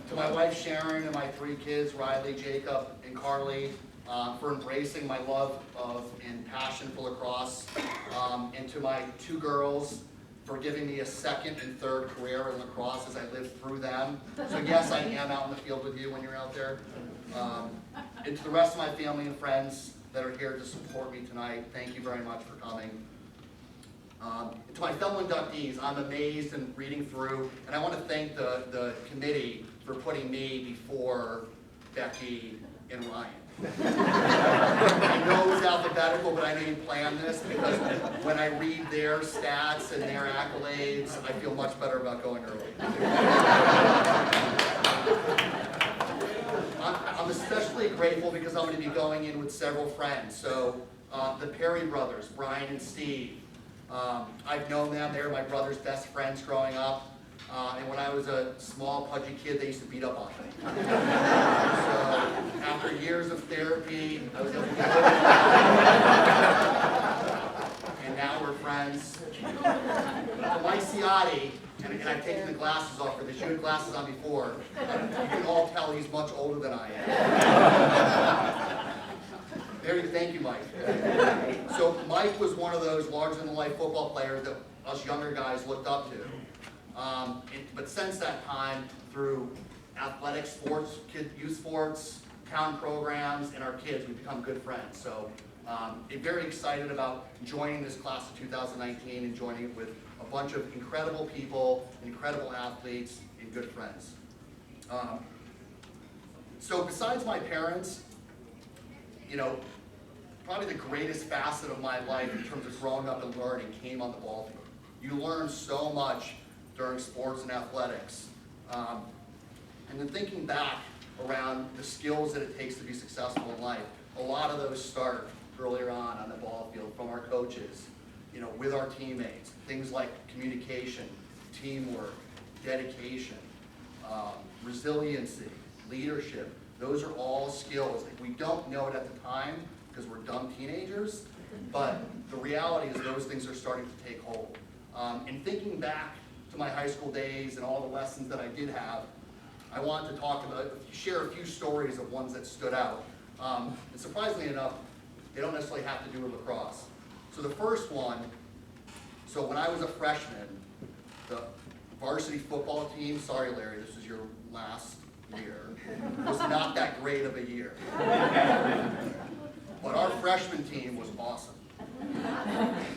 [SPEAKER 8] To my wife Sharon and my 3 kids, Riley, Jacob, and Carly, for embracing my love of and passion for lacrosse, and to my 2 girls for giving me a second and third career in lacrosse as I lived through them. So yes, I am out in the field with you when you're out there. And to the rest of my family and friends that are here to support me tonight, thank you very much for coming. To my fellow inductees, I'm amazed and reading through, and I want to thank the committee for putting me before Becky and Ryan. I know it was alphabetical, but I know you planned this, because when I read their stats and their accolades, I feel much better about going early. I'm especially grateful because I'm going to be going in with several friends. So the Perry brothers, Brian and Steve, I've known them. They were my brother's best friends growing up. And when I was a small, pudgy kid, they used to beat up on me. So after years of therapy, I was able to get over it. And now we're friends. Mike Ciotti, and I've taken the glasses off for this. You had glasses on before. You can all tell he's much older than I am. Thank you, Mike. So Mike was one of those larger-than-life football players that us younger guys looked up to. But since that time, through athletic sports, youth sports, town programs, and our kids, we've become good friends. So I'm very excited about joining this class of 2019 and joining it with a bunch of incredible people, incredible athletes, and good friends. So besides my parents, you know, probably the greatest facet of my life in terms of growing up and learning came on the ball field. You learn so much during sports and athletics. And then thinking back around the skills that it takes to be successful in life, a lot of those start earlier on the ball field from our coaches, you know, with our teammates. Things like communication, teamwork, dedication, resiliency, leadership. Those are all skills. We don't know it at the time because we're dumb teenagers, but the reality is those things are starting to take hold. And thinking back to my high school days and all the lessons that I did have, I want to share a few stories of ones that stood out. And surprisingly enough, they don't necessarily have to do with lacrosse. So the first one, so when I was a freshman, the varsity football team, sorry Larry, this is your last year, was not that great of a year. But our freshman team was awesome.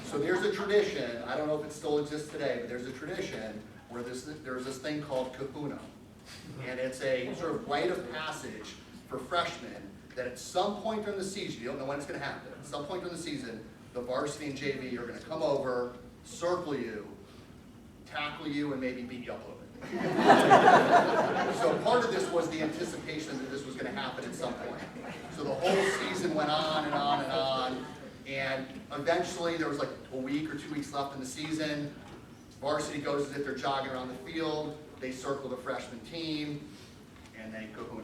[SPEAKER 8] So there's a tradition, I don't know if it still exists today, but there's a tradition where there's this thing called kahuna. And it's a sort of rite of passage for freshmen that at some point during the season, you don't know when it's going to happen, at some point during the season, the varsity and JV are going to come over, circle you, tackle you, and maybe beat you up a little bit. So part of this was the anticipation that this was going to happen at some point. So the whole season went on and on and on. And eventually, there was like a week or 2 weeks left in the season. Varsity goes as if they're jogging around the field. They circle the freshman team. and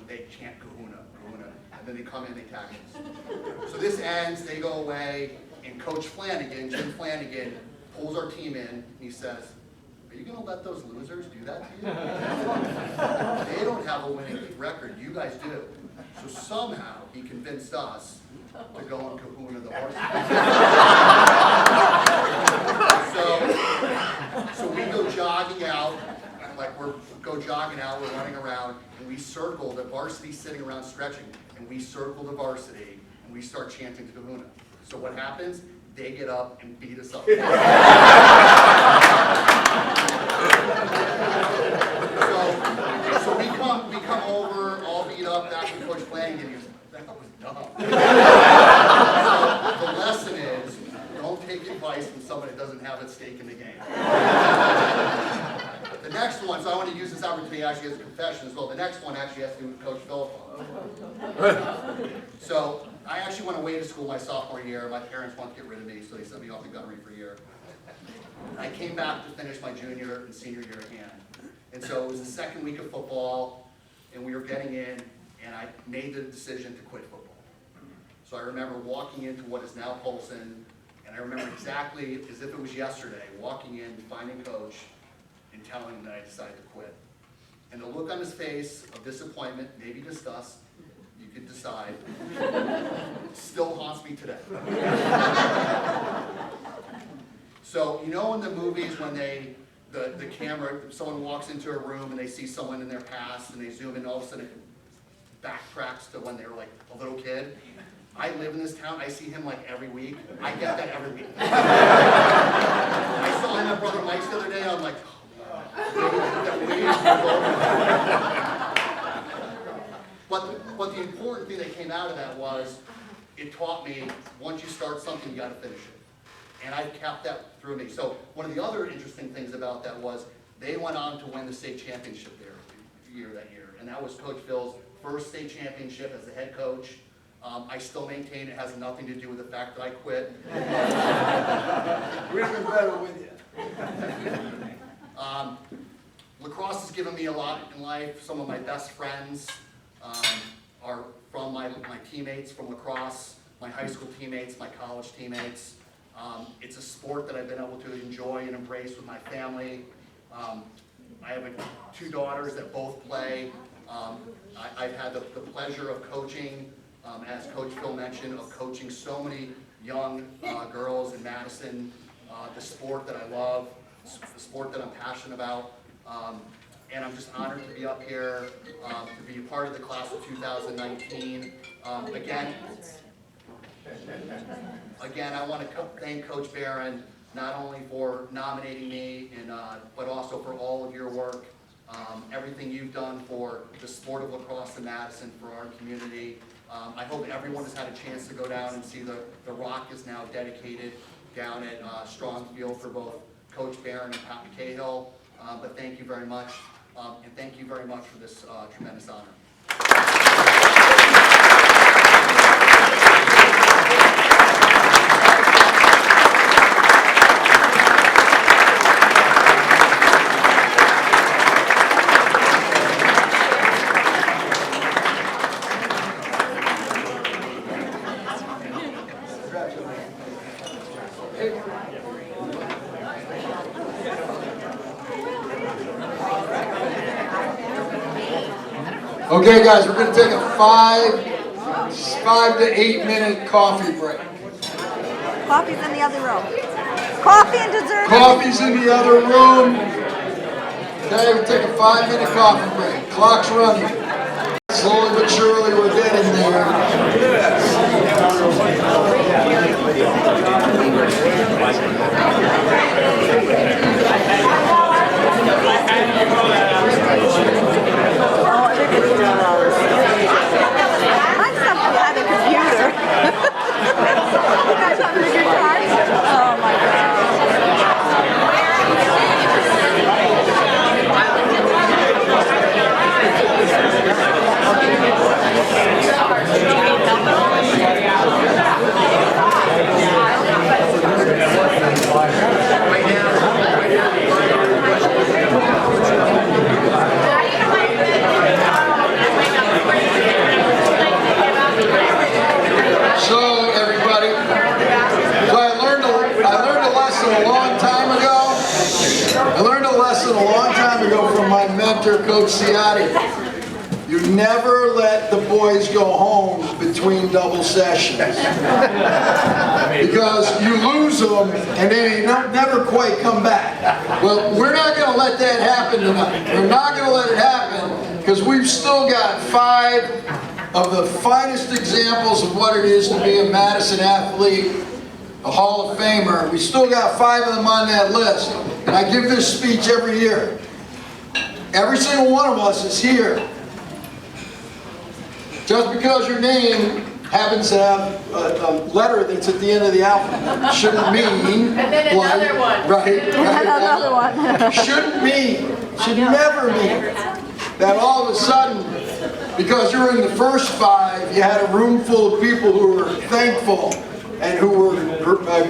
[SPEAKER 8] they chant kahuna, kahuna, and then they come in, they tackle us. So this ends, they go away, and Coach Flanagan, Jim Flanagan, pulls our team in, and he says, "Are you gonna let those losers do that to you? They don't have a winning record, you guys do." So somehow he convinced us to go and kahuna the varsity. So we go jogging out, we're running around, and we circle, the varsity sitting around stretching, and we circle the varsity, and we start chanting the kahuna. So what happens? They get up and beat us up. So we come over, all beat up, back to Coach Flanagan, and he goes, "That was dumb." So the lesson is, don't take advice from somebody that doesn't have a stake in the game. The next one, so I want to use this opportunity actually as a confession as well. The next one actually has to do with Coach Philip. So I actually went away to school my sophomore year. My parents wanted to get rid of me, so they sent me off to gunnery for a year. And I came back to finish my junior and senior year again. And so it was the second week of football, and we were getting in, and I made the decision to quit football. So I remember walking into what is now Polson, and I remember exactly as if it was yesterday, walking in, finding Coach, and telling him that I decided to quit. And the look on his face of disappointment, maybe disgust, you could decide, still haunts me today. So, you know in the movies when the camera, someone walks into a room and they see someone in their past and they zoom in, all of a sudden it backtracks to when they were like a little kid? I live in this town, I see him like every week. I get that every week. I saw him at Brother Mike's the other day, I'm like, but the important thing that came out of that was, it taught me, once you start something, you gotta finish it. And I've kept that through me. So one of the other interesting things about that was, they went on to win the state championship that year. And that was Coach Phil's first state championship as the head coach. I still maintain it has nothing to do with the fact that I quit.
[SPEAKER 1] We've been better with you.
[SPEAKER 8] Lacrosse has given me a lot in life. Some of my best friends are from my teammates from lacrosse, my high school teammates, my college teammates. It's a sport that I've been able to enjoy and embrace with my family. I have two daughters that both play. I've had the pleasure of coaching, as Coach Phil mentioned, of coaching so many young girls in Madison, the sport that I love, the sport that I'm passionate about. And I'm just honored to be up here, to be a part of the class of 2019. Again, I want to thank Coach Barron, not only for nominating me, but also for all of your work, everything you've done for the sport of lacrosse in Madison, for our community. I hope everyone has had a chance to go down and see the Rock is now dedicated down at Strong Field for both Coach Barron and Pat McCahill. But thank you very much, and thank you very much for this tremendous honor.
[SPEAKER 1] Okay, guys, we're going to take a 5 to 8 minute coffee break.
[SPEAKER 7] Coffee's in the other room. Coffee and dessert.
[SPEAKER 1] Coffee's in the other room. Okay, we'll take a 5-minute coffee break. Clock's running. Slowly but surely, we're getting there.
[SPEAKER 7] Oh my God.
[SPEAKER 1] there, Coach Ciotti. You never let the boys go home between double sessions. Because you lose them and they never quite come back. Well, we're not going to let that happen tonight. We're not going to let it happen because we've still got 5 of the finest examples of what it is to be a Madison athlete, a Hall of Famer. We still got 5 of them on that list. And I give this speech every year. Every single one of us is here. Just because your name happens to have a letter that's at the end of the alphabet shouldn't mean...
[SPEAKER 5] And then another one.
[SPEAKER 1] Right.
[SPEAKER 7] Another one.
[SPEAKER 1] Should never mean that all of a sudden, because you're in the first 5, you had a room full of people who were thankful and who were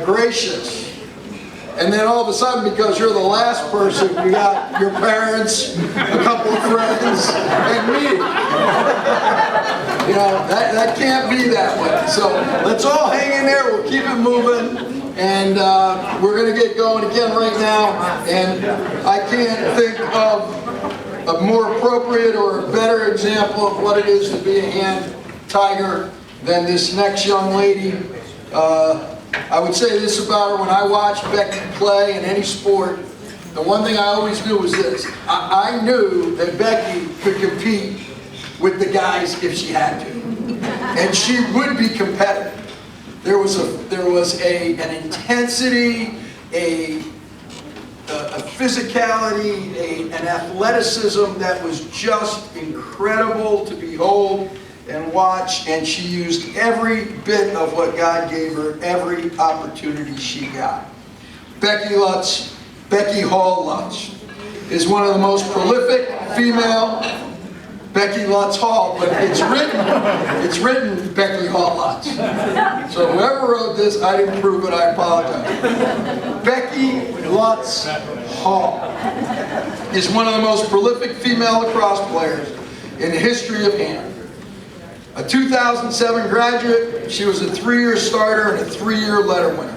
[SPEAKER 1] gracious. And then all of a sudden, because you're the last person, you got your parents, a couple of friends, and me. You know, that can't be that way. So let's all hang in there. We'll keep it moving. And we're going to get going again right now. And I can't think of a more appropriate or a better example of what it is to be a hand tiger than this next young lady. I would say this about her: when I watched Becky play in any sport, the one thing I always knew was this. I knew that Becky could compete with the guys if she had to. And she would be competitive. There was an intensity, a physicality, an athleticism that was just incredible to behold and watch, and she used every bit of what God gave her, every opportunity she got. Becky Hall Lutz is one of the most prolific female, Becky Lutz Hall, but it's written Becky Hall Lutz. So whoever wrote this, I didn't prove it, I apologize. Becky Lutz Hall is one of the most prolific female lacrosse players in the history of hand. A 2007 graduate, she was a 3-year starter and a 3-year letter winner.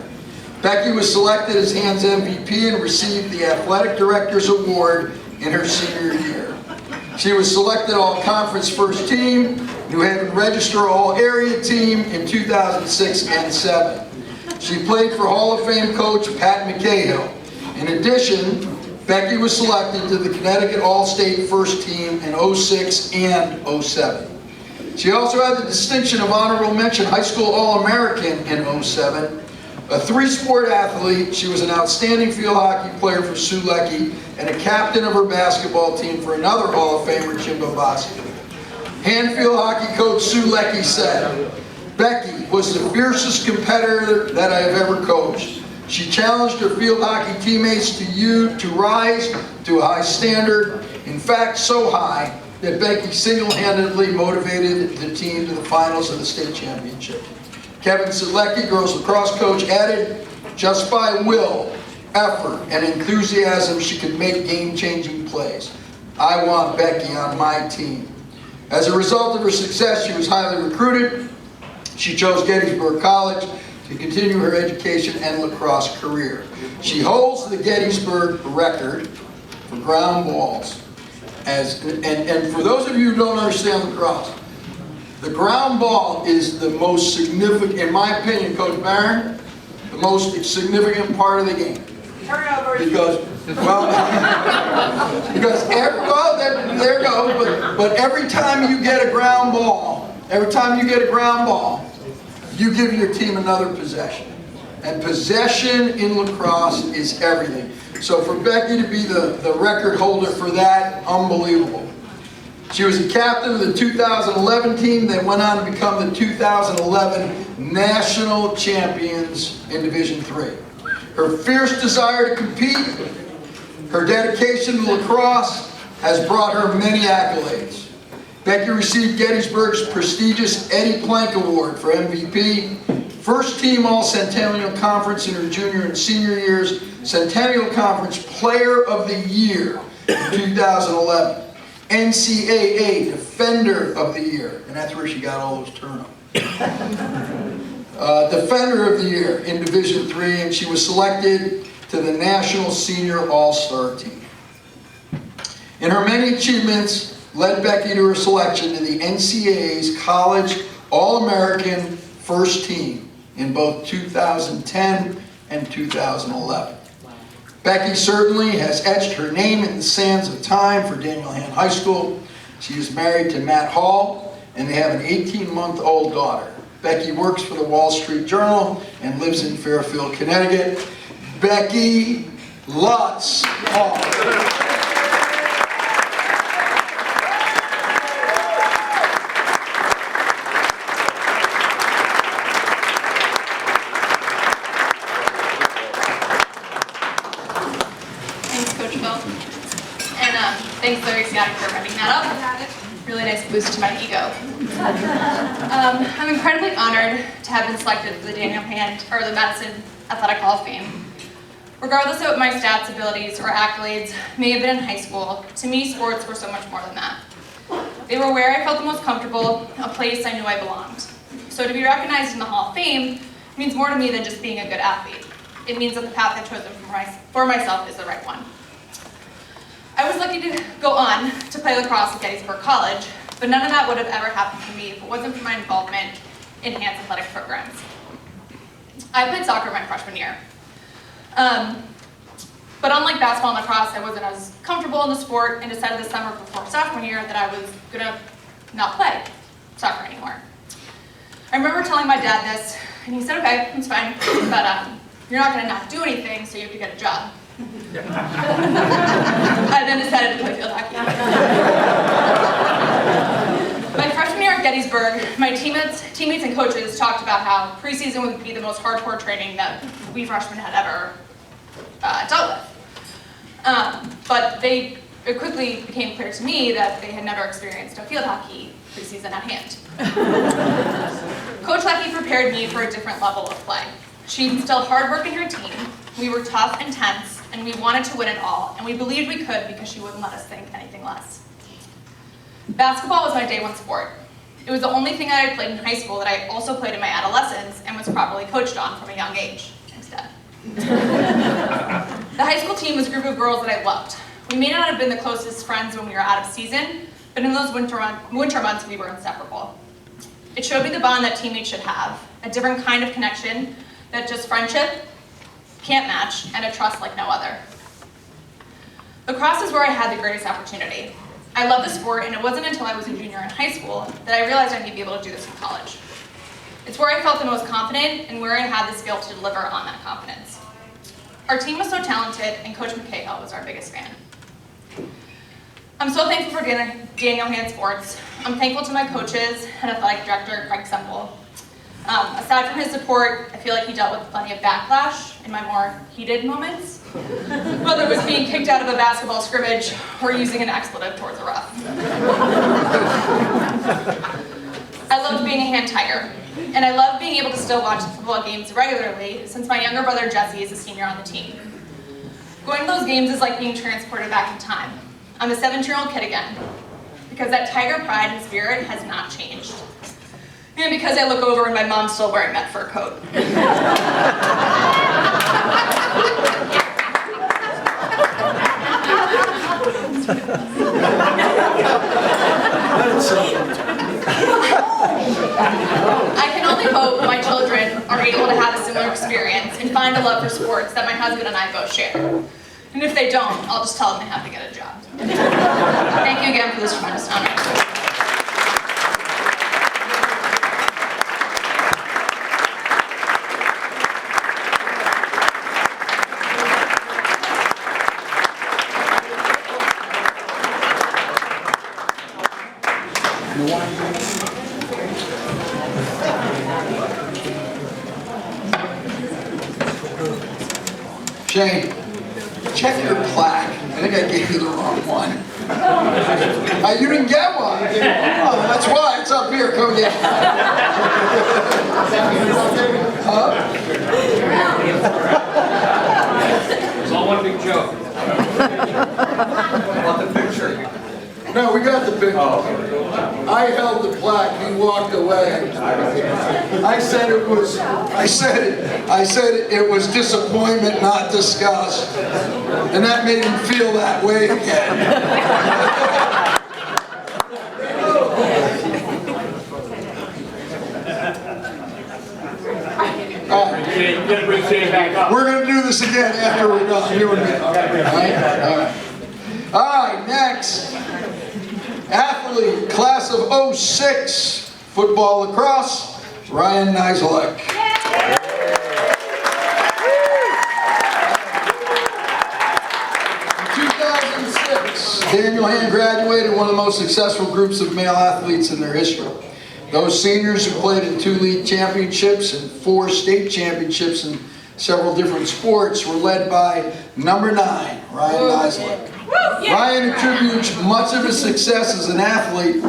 [SPEAKER 1] Becky was selected as Hands MVP and received the Athletic Director's Award in her senior year. She was selected All-Conference First Team, New Haven Register All-Area Team in 2006 and 7. She played for Hall of Fame coach Pat McCahill. In addition, Becky was selected to the Connecticut All-State First Team in 06 and 07. She also had the distinction of honorable mention High School All-American in 07. A 3-sport athlete, she was an outstanding field hockey player for Sue Leckie and a captain of her basketball team for another Hall of Famer, Jim Babowski. Hand field hockey coach Sue Leckie said, "Becky was the fiercest competitor that I have ever coached. She challenged her field hockey teammates to rise to a high standard, in fact so high that Becky single-handedly motivated the team to the finals of the state championship." Kevin Sedlecki, girls lacrosse coach, added, "Just by will, effort, and enthusiasm, she could make game-changing plays. I want Becky on my team." As a result of her success, she was highly recruited. She chose Gettysburg College to continue her education and lacrosse career. She holds the Gettysburg record for ground balls. And for those of you who don't understand lacrosse, the ground ball is the most significant, in my opinion, Coach Barron, the most significant part of the game.
[SPEAKER 5] Turnovers.
[SPEAKER 1] Because there you go, but every time you get a ground ball, you give your team another possession. And possession in lacrosse is everything. So for Becky to be the record holder for that, unbelievable. She was a captain of the 2011 team that went on to become the 2011 national champions in Division III. Her fierce desire to compete, her dedication to lacrosse has brought her many accolades. Becky received Gettysburg's prestigious Eddie Plank Award for MVP, First Team All-Centennial Conference in her junior and senior years, Centennial Conference Player of the Year in 2011, NCAA Defender of the Year, and that's where she got all those turnovers. Defender of the Year in Division III, and she was selected to the National Senior All-Star Team. And her many achievements led Becky to her selection to the NCAA's College All-American First Team in both 2010 and 2011. Becky certainly has etched her name in the sands of time for Daniel Hand High School. She is married to Matt Hall, and they have an 18-month-old daughter. Becky works for the Wall Street Journal and lives in Fairfield, Connecticut. Becky Lutz Hall.
[SPEAKER 9] Thanks, Larry Scotty, for writing that up. Really nice boost to my ego. I'm incredibly honored to have been selected for the Daniel Hand, or the Madison Athletic Hall of Fame. Regardless of what my stats, abilities, or accolades may have been in high school, to me, sports were so much more than that. They were where I felt the most comfortable, a place I knew I belonged. So to be recognized in the Hall of Fame means more to me than just being a good athlete. It means that the path I've chosen for myself is the right one. I was lucky to go on to play lacrosse at Gettysburg College, but none of that would have ever happened to me if it wasn't for my involvement in Hand's athletic programs. I played soccer my freshman year. But unlike basketball and lacrosse, I wasn't as comfortable in the sport and decided this summer before sophomore year that I was gonna not play soccer anymore. I remember telling my dad this, and he said, okay, it's fine, but you're not gonna not do anything, so you have to get a job. I then decided to play field hockey. My freshman year at Gettysburg, my teammates and coaches talked about how preseason would be the most hardcore training that we freshmen had ever dealt with. But it quickly became clear to me that they had never experienced a field hockey preseason at hand. Coach Lecky prepared me for a different level of play. She instilled hard work in her team. We were tough and tense, and we wanted to win it all, and we believed we could because she wouldn't let us think anything less. Basketball was my day one sport. It was the only thing that I played in high school that I also played in my adolescence and was properly coached on from a young age. Thanks, Dad. The high school team was a group of girls that I loved. We may not have been the closest friends when we were out of season, but in those winter months, we were inseparable. It showed me the bond that teammates should have, a different kind of connection that just friendship can't match, and a trust like no other. Lacrosse is where I had the greatest opportunity. I love the sport, and it wasn't until I was a junior in high school that I realized I'd be able to do this in college. It's where I felt the most confident and where I had the skill to deliver on that confidence. Our team was so talented, and Coach McCahill was our biggest fan. I'm so thankful for Daniel Hand Sports. I'm thankful to my coaches and athletic director, Craig Semple. Aside from his support, I feel like he dealt with plenty of backlash in my more heated moments, whether it was being kicked out of a basketball scrimmage or using an expletive towards a ref. I loved being a Hand Tiger, and I love being able to still watch the football games regularly since my younger brother Jesse is a senior on the team. Going to those games is like being transported back in time. I'm a 17-year-old kid again, because that Tiger pride and spirit has not changed. And because I look over and my mom's still wearing that fur coat. I can only hope my children are able to have a similar experience and find a love for sports that my husband and I both share. And if they don't, I'll just tell them they have to get a job. Thank you again for this tremendous honor.
[SPEAKER 1] Shane, check your plaque. I think I gave you the wrong one. You didn't get one. Oh, that's why. It's up here. Come get it.
[SPEAKER 10] It's all one big joke. Want the picture?
[SPEAKER 1] No, we got the picture. I held the plaque. He walked away. I said it was disappointment, not disgust. And that made him feel that way again. We're going to do this again after we're done. You and me. All right, next. Athlete, class of 06, football lacrosse, Ryan Nizelek. In 2006, Daniel Hand graduated one of the most successful groups of male athletes in their history. Those seniors who played in 2 league championships and 4 state championships in several different sports were led by number 9, Ryan Nizelek. Ryan attributes much of his success as an athlete,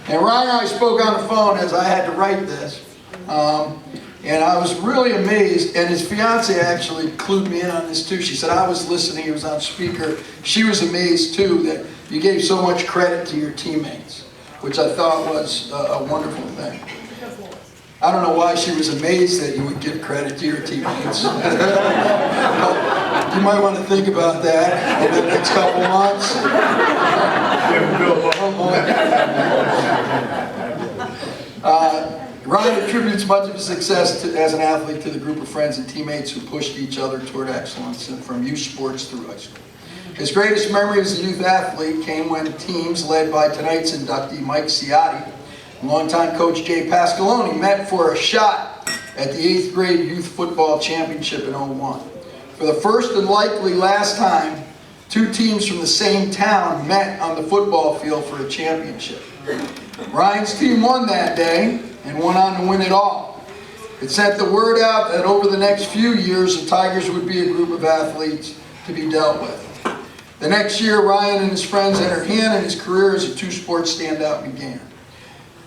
[SPEAKER 1] and Ryan and I spoke on the phone as I had to write this, and I was really amazed, and his fiance actually clued me in on this too. She said, I was listening, he was on speaker. She was amazed too that you gave so much credit to your teammates, which I thought was a wonderful thing. I don't know why she was amazed that you would give credit to your teammates. You might want to think about that over the next couple months. Ryan attributes much of his success as an athlete to the group of friends and teammates who pushed each other toward excellence from youth sports through high school. His greatest memory as a youth athlete came when teams led by tonight's inductee Mike Ciotti, longtime coach Jay Pascaloni, met for a shot at the 8th grade youth football championship in '01. For the first and likely last time, 2 teams from the same town met on the football field for a championship. Ryan's team won that day and went on to win it all. It sent the word out that over the next few years, the Tigers would be a group of athletes to be dealt with. The next year, Ryan and his friends entered hand and his career as a 2-sport standout began.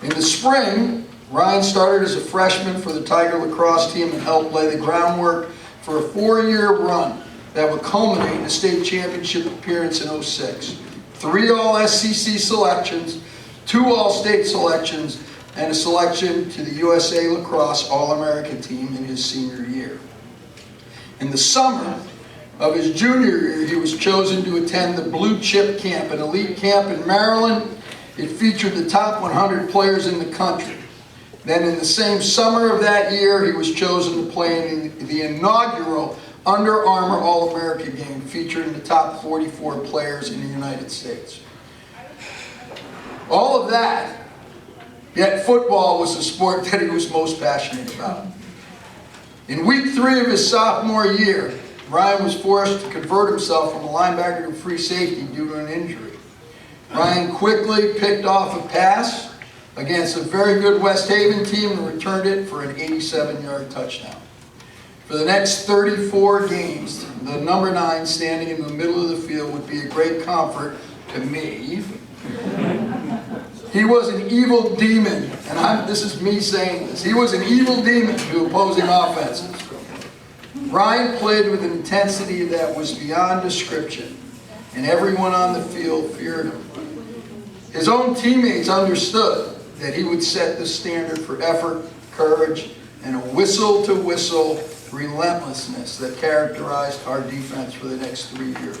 [SPEAKER 1] In the spring, Ryan started as a freshman for the Tiger lacrosse team and helped lay the groundwork for a 4-year run that would culminate in a state championship appearance in '06. 3 All-SEC selections, 2 All-State selections, and a selection to the USA Lacrosse All-American team in his senior year. In the summer of his junior year, he was chosen to attend the Blue Chip Camp, an elite camp in Maryland. It featured the top 100 players in the country. Then in the same summer of that year, he was chosen to play in the inaugural Under Armour All-America game, featuring the top 44 players in the United States. All of that, yet football was the sport that he was most passionate about. In week 3 of his sophomore year, Ryan was forced to convert himself from a linebacker to free safety due to an injury. Ryan quickly picked off a pass against a very good West Haven team and returned it for an 87-yard touchdown. For the next 34 games, the number 9 standing in the middle of the field would be a great comfort to me. He was an evil demon, and this is me saying this. He was an evil demon to opposing offenses. Ryan played with an intensity that was beyond description, and everyone on the field feared him. His own teammates understood that he would set the standard for effort, courage, and a whistle-to-whistle relentlessness that characterized our defense for the next 3 years.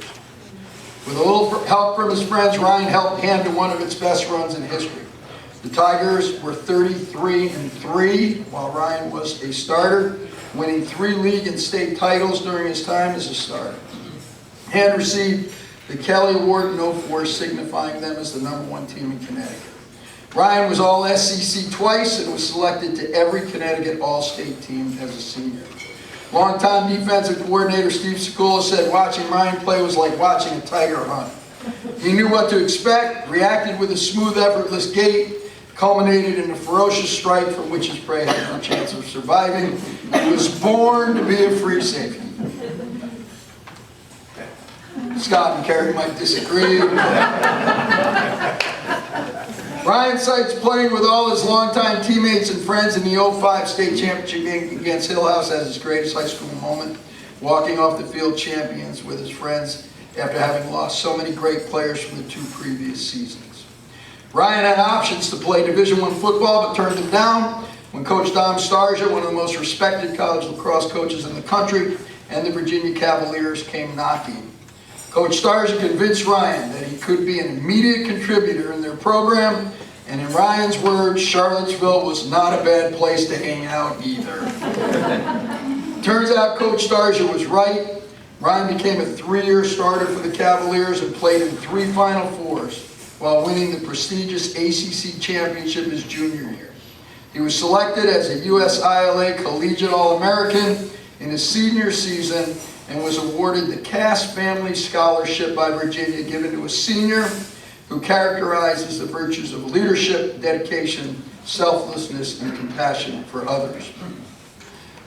[SPEAKER 1] With a little help from his friends, Ryan helped hand to one of its best runs in history. The Tigers were 33-3 while Ryan was a starter, winning 3 league and state titles during his time as a starter. Hand received the Kelly Award in '04, signifying them as the #1 team in Connecticut. Ryan was All-SEC twice and was selected to every Connecticut All-State team as a senior. Longtime defensive coordinator Steve Sekula said watching Ryan play was like watching a tiger hunt. He knew what to expect, reacted with a smooth, effortless gait, culminated in a ferocious strike from which his prey had no chance of surviving. He was born to be a free safety. Scott and Carrie might disagree. Ryan cites playing with all his longtime teammates and friends in the '05 state championship game against Hill House as his greatest high school moment, walking off the field champions with his friends after having lost so many great players from the 2 previous seasons. Ryan had options to play Division I football but turned them down. when Coach Dom Starsia, one of the most respected college lacrosse coaches in the country, and the Virginia Cavaliers came knocking. Coach Starsia convinced Ryan that he could be an immediate contributor in their program, and in Ryan's words, Charlottesville was not a bad place to hang out either. Turns out Coach Starsia was right. Ryan became a 3-year starter for the Cavaliers and played in 3 Final Fours while winning the prestigious ACC championship his junior year. He was selected as a USILA Collegiate All-American in his senior season and was awarded the Cass Family Scholarship by Virginia, given to a senior who characterizes the virtues of leadership, dedication, selflessness, and compassion for others.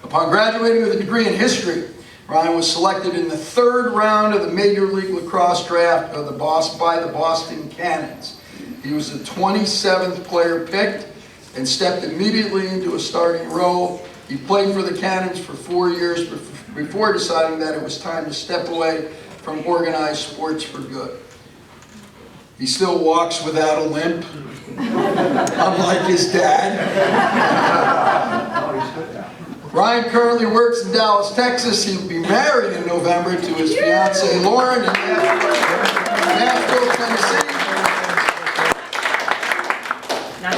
[SPEAKER 1] Upon graduating with a degree in history, Ryan was selected in the 3rd round of the Major League Lacrosse draft of by the Boston Cannons. He was the 27th player picked and stepped immediately into a starting role. He played for the Cannons for 4 years before deciding that it was time to step away from organized sports for good. He still walks without a limp, unlike his dad. Ryan currently works in Dallas, Texas. He'll be married in November to his fiancée Lauren in Nashville, Tennessee.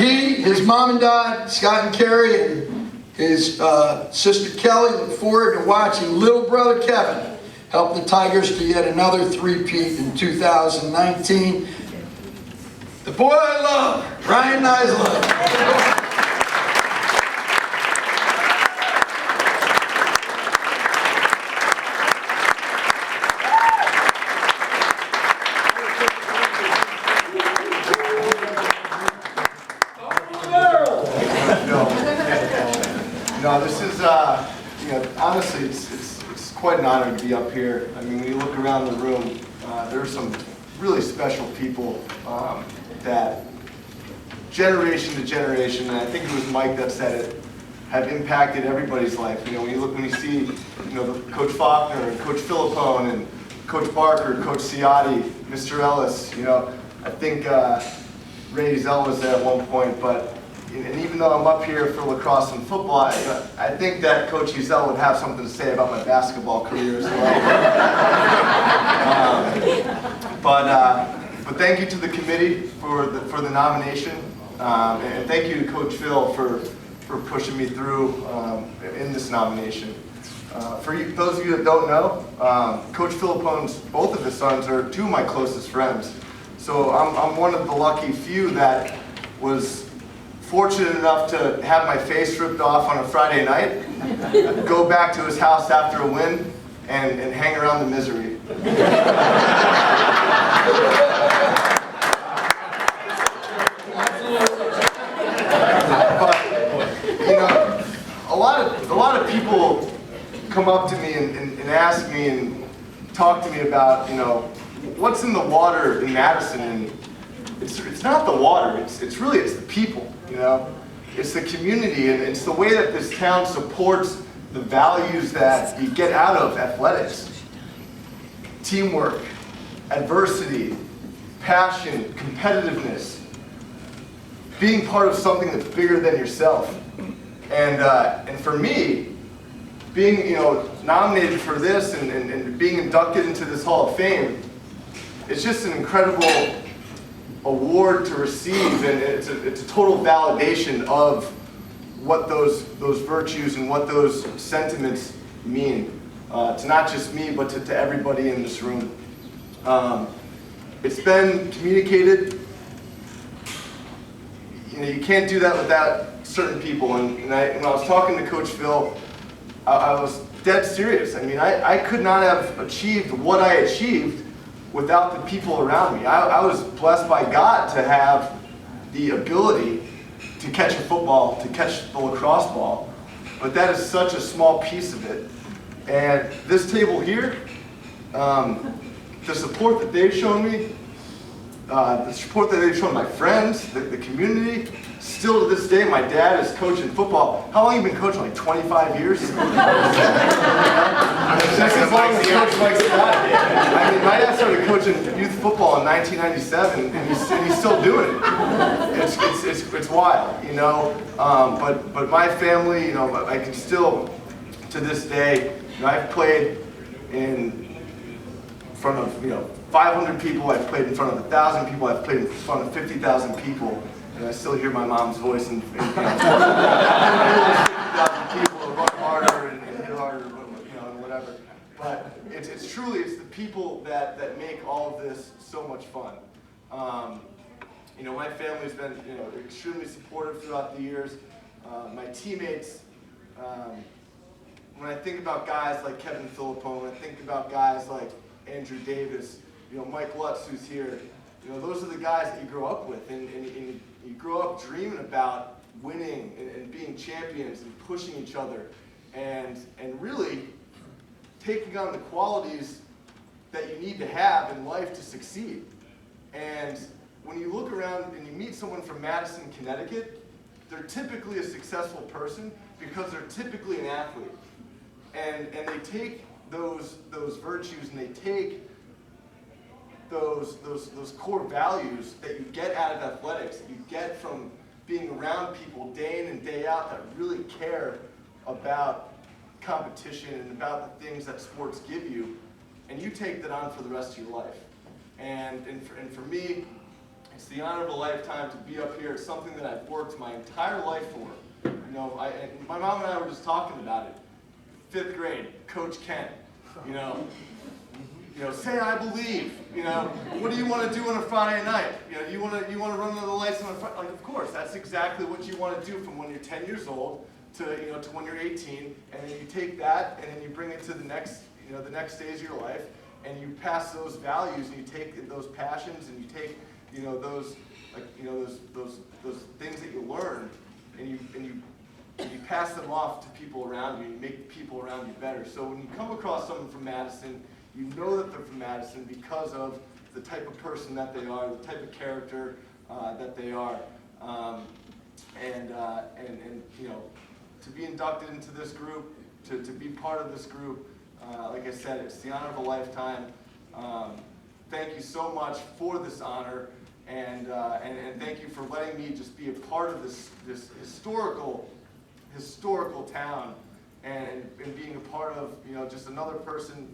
[SPEAKER 1] He, his mom and dad, Scott and Carrie, and his sister Kelly look forward to watching little brother Kevin help the Tigers to yet another three-peat in 2019. The boy I love, Ryan Nisler.
[SPEAKER 3] No, this is, honestly, it's quite an honor to be up here. I mean, when you look around the room, there are some really special people that, generation to generation, and I think it was Mike that said it, have impacted everybody's life. You know, when you see, Coach Faulkner and Coach Philippone and Coach Barker, Coach Ciotti, Mr. Ellis, I think Ray Zell was there at one point, but. And even though I'm up here for lacrosse and football, I think that Coach Ezell would have something to say about my basketball career as well. But thank you to the committee for the nomination, and thank you to Coach Phil for pushing me through in this nomination. For those of you that don't know, Coach Philippone's both of his sons are 2 of my closest friends. So I'm one of the lucky few that was fortunate enough to have my face ripped off on a Friday night, go back to his house after a win, and hang around the misery. But, a lot of people come up to me and ask me and talk to me about, what's in the water in Madison, and it's not the water, it's the people. It's the community, and it's the way that this town supports the values that you get out of athletics. Teamwork, adversity, passion, competitiveness, being part of something that's bigger than yourself. And for me, being nominated for this and being inducted into this Hall of Fame, it's just an incredible award to receive, and it's a total validation of what those virtues and what those sentiments mean to not just me, but to everybody in this room. It's been communicated. You can't do that without certain people. And when I was talking to Coach Phil, I was dead serious. I mean, I could not have achieved what I achieved without the people around me. I was blessed by God to have the ability to catch a football, to catch the lacrosse ball, but that is such a small piece of it. And this table here, the support that they've shown me, the support that they've shown my friends, the community, still to this day, my dad is coaching football. How long have you been coaching? Like 25 years?
[SPEAKER 11] just as long as Coach Mike's got it. I mean, my dad started coaching youth football in 1997, and he's still doing it. It's wild, you know. But my family, you know, I can still, to this day, you know, I've played in front of, you know, 500 people. I've played in front of 1,000 people. I've played in front of 50,000 people, and I still hear my mom's voice and you know, 50,000 people run harder and hit harder, you know, and whatever. But it's truly the people that make all of this so much fun. You know, my family's been, you know, extremely supportive throughout the years. My teammates. When I think about guys like Kevin Philippone, when I think about guys like Andrew Davis, you know, Mike Lutz, who's here, you know, those are the guys that you grow up with, and you grow up dreaming about winning and being champions and pushing each other, and really taking on the qualities that you need to have in life to succeed. And when you look around and you meet someone from Madison, Connecticut, they're typically a successful person because they're typically an athlete. And they take those virtues and they take those core values that you get out of athletics, that you get from being around people day in and day out that really care about competition and about the things that sports give you, and you take that on for the rest of your life. And for me, it's the honor of a lifetime to be up here. It's something that I've worked my entire life for. You know, my mom and I were just talking about it. 5th grade, Coach Kent, you know, say I believe, you know, what do you want to do on a Friday night? You know, you want to run under the lights on a Friday, like, of course, that's exactly what you want to do from when you're 10 years old to, you know, to when you're 18, and then you take that and then you bring it to the next, you know, the next stage of your life, and you pass those values and you take those passions and you take, you know, those, like, you know, those things that you learn, and you pass them off to people around you, and you make the people around you better. So when you come across someone from Madison, you know that they're from Madison because of the type of person that they are, the type of character that they are, and you know, to be inducted into this group, to be part of this group, like I said, it's the honor of a lifetime. Thank you so much for this honor, and thank you for letting me just be a part of this historical town, and being a part of, you know, just another person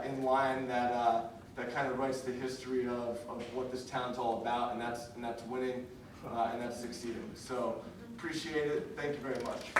[SPEAKER 11] in line that kind of writes the history of what this town's all about, and that's winning and that's succeeding. So appreciate it. Thank you very much.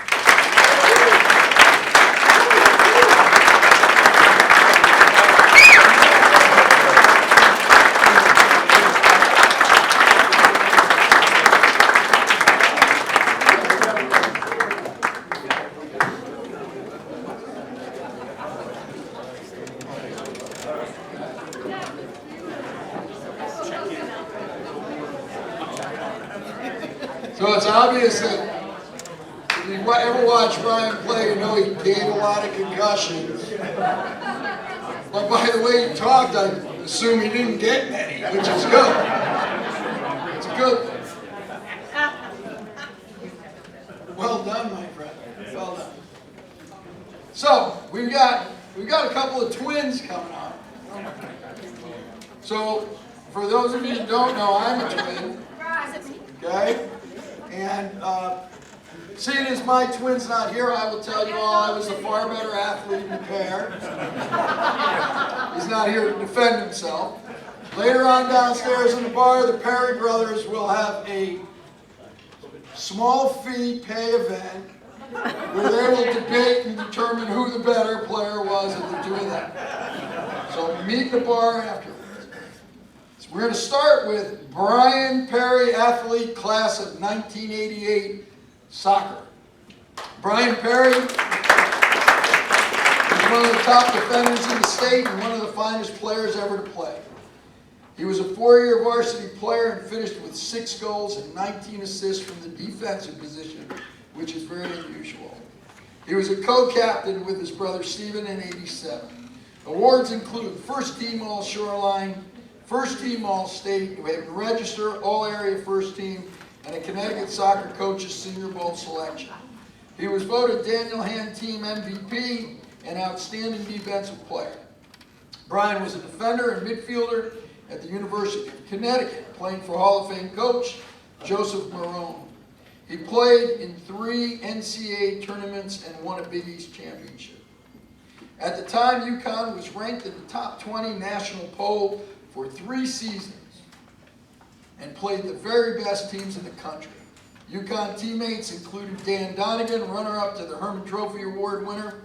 [SPEAKER 1] So it's obvious that if you ever watch Brian play, you know he gained a lot of concussions. But by the way he talked, I assume he didn't get many, which is good. It's good. Well done, my friend. Well done. So we've got a couple of twins coming up. So for those of you who don't know, I'm a twin. Okay? And seeing as my twin's not here, I will tell you all I was the far better athlete in the pair. He's not here to defend himself. Later on downstairs in the bar, the Perry brothers will have a small fee pay event where they will debate and determine who the better player was of the two of them. So meet in the bar afterwards. We're going to start with Brian Perry, athlete, class of 1988, soccer. Brian Perry is one of the top defenders in the state and one of the finest players ever to play. He was a 4-year varsity player and finished with 6 goals and 19 assists from the defensive position, which is very unusual. He was a co-captain with his brother Stephen in '87. Awards include First Team All-Shoreline, First Team All-State, we have a Register, All-Area First Team, and a Connecticut Soccer Coaches Senior Bowl selection. He was voted Daniel Hand Team MVP and outstanding defensive player. Brian was a defender and midfielder at the University of Connecticut, playing for Hall of Fame coach Joseph Marone. He played in 3 NCAA tournaments and won a Big East championship. At the time, UConn was ranked in the top 20 national poll for 3 seasons and played the very best teams in the country. UConn teammates included Dan Donegan, runner-up to the Herman Trophy Award winner.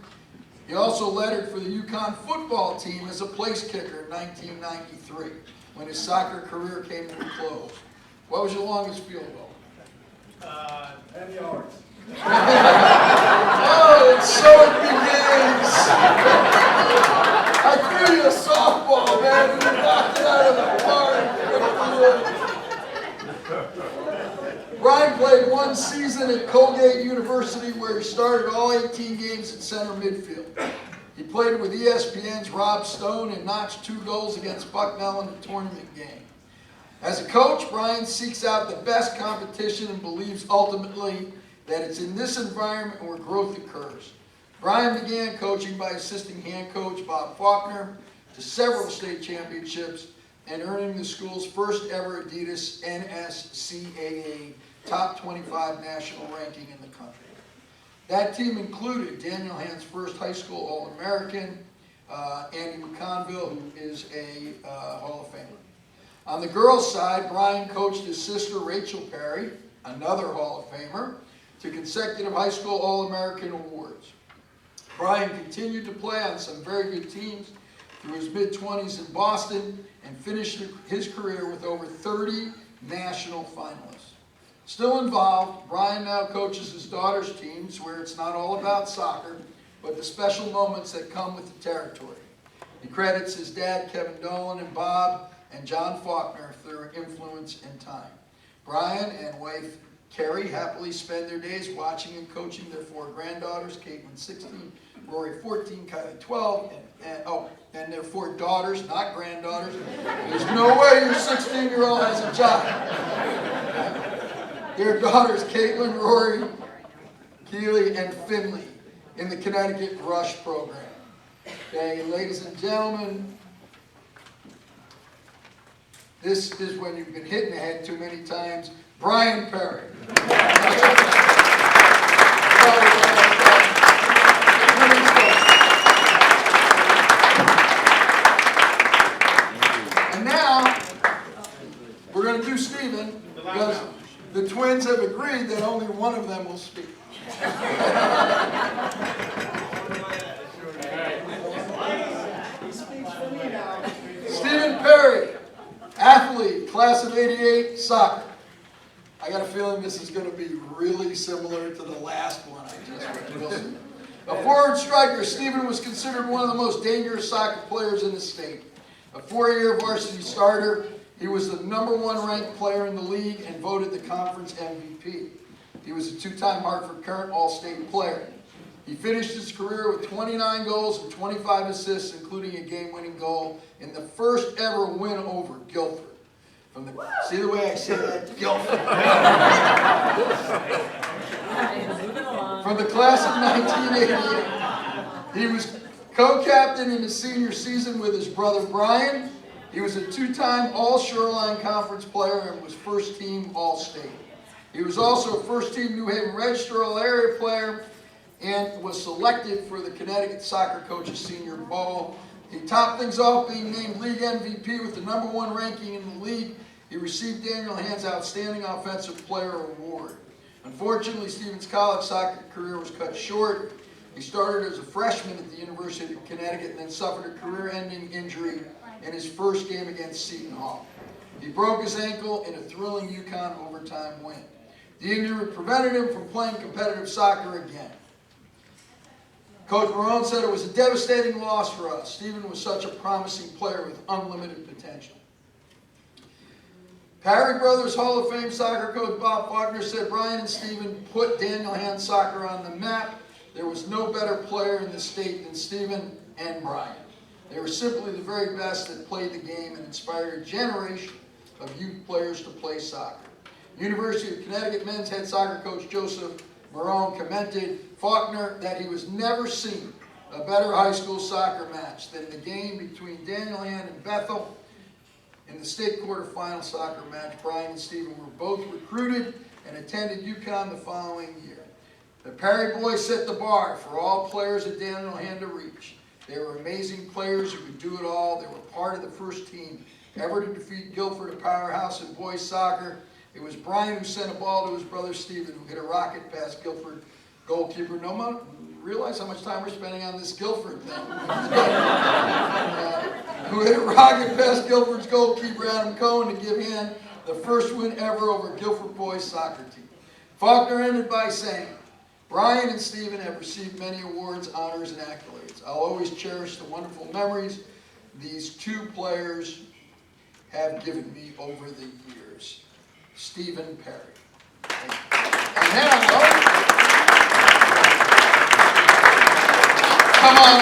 [SPEAKER 1] He also lettered for the UConn football team as a place kicker in 1993, when his soccer career came to a close. What was your longest field goal?
[SPEAKER 11] 10 yards.
[SPEAKER 1] Oh, and so it begins. I threw you a softball, man, and you knocked it out of the park. Brian played 1 season at Colgate University, where he started all 18 games at center midfield. He played with ESPN's Rob Stone and notched 2 goals against Bucknell in a tournament game. As a coach, Brian seeks out the best competition and believes ultimately that it's in this environment where growth occurs. Brian began coaching by assisting hand coach Bob Faulkner to several state championships and earning the school's first ever Adidas NSCAA top 25 national ranking in the country. That team included Daniel Hand's first high school All-American, Andy McConville, who is a Hall of Famer. On the girls' side, Brian coached his sister Rachel Perry, another Hall of Famer, to consecutive high school All-American awards. Brian continued to play on some very good teams through his mid-20s in Boston and finished his career with over 30 national finalists. Still involved, Brian now coaches his daughter's teams, where it's not all about soccer, but the special moments that come with the territory. He credits his dad, Kevin Dolan, and Bob and John Faulkner for their influence and time. Brian and wife Carrie happily spend their days watching and coaching their 4 granddaughters, Caitlin 16, Rory 14, Kylie 12, and their 4 daughters, not granddaughters. There's no way your 16-year-old has a child. Their daughters, Caitlin, Rory, Keely, and Finley, in the Connecticut Rush program. Okay, ladies and gentlemen, this is when you've been hit in the head too many times. Brian Perry. And now, we're going to do Stephen, because the twins have agreed that only one of them will speak. Stephen Perry, athlete, class of '88, soccer. I got a feeling this is going to be really similar to the last one I just read. A forward striker, Stephen was considered one of the most dangerous soccer players in the state. A 4-year varsity starter, he was the #1 ranked player in the league and voted the conference MVP. He was a 2-time Hartford Current All-State player. He finished his career with 29 goals and 25 assists, including a game-winning goal in the first ever win over Guilford. See the way I say that? Guilford. From the class of 1988. He was co-captain in his senior season with his brother Brian. He was a 2-time All-Shoreline Conference player and was first-team All-State. He was also a first-team New Haven Register All-Area player and was selected for the Connecticut Soccer Coaches Senior Bowl. He topped things off being named league MVP with the #1 ranking in the league. He received Daniel Hand's Outstanding Offensive Player Award. Unfortunately, Stephen's college soccer career was cut short. He started as a freshman at the University of Connecticut and then suffered a career-ending injury in his first game against Seton Hall. He broke his ankle in a thrilling UConn overtime win. The injury prevented him from playing competitive soccer again. Coach Marone said it was a devastating loss for us. Stephen was such a promising player with unlimited potential. Parry Brothers Hall of Fame soccer coach Bob Faulkner said Brian and Stephen put Daniel Hand soccer on the map. There was no better player in the state than Stephen and Brian. They were simply the very best that played the game and inspired a generation of youth players to play soccer. University of Connecticut men's head soccer coach Joseph Marone commended Faulkner that he was never seen a better high school soccer match than the game between Daniel Hand and Bethel in the state quarterfinal soccer match. Brian and Stephen were both recruited and attended UConn the following year. The Perry boys set the bar for all players at Daniel Hand to reach. They were amazing players who could do it all. They were part of the first team ever to defeat Guilford, a powerhouse in boys soccer. It was Brian who sent a ball to his brother Stephen, who hit a rocket past Guilford goalkeeper. No one realize how much time we're spending on this Guilford thing. Who hit a rocket past Guilford's goalkeeper, Adam Cohen, to give Hand the first win ever over Guilford boys soccer team. Faulkner ended by saying, Brian and Stephen have received many awards, honors, and accolades. I'll always cherish the wonderful memories these two players have given me over the years. Stephen Perry. And now, come on.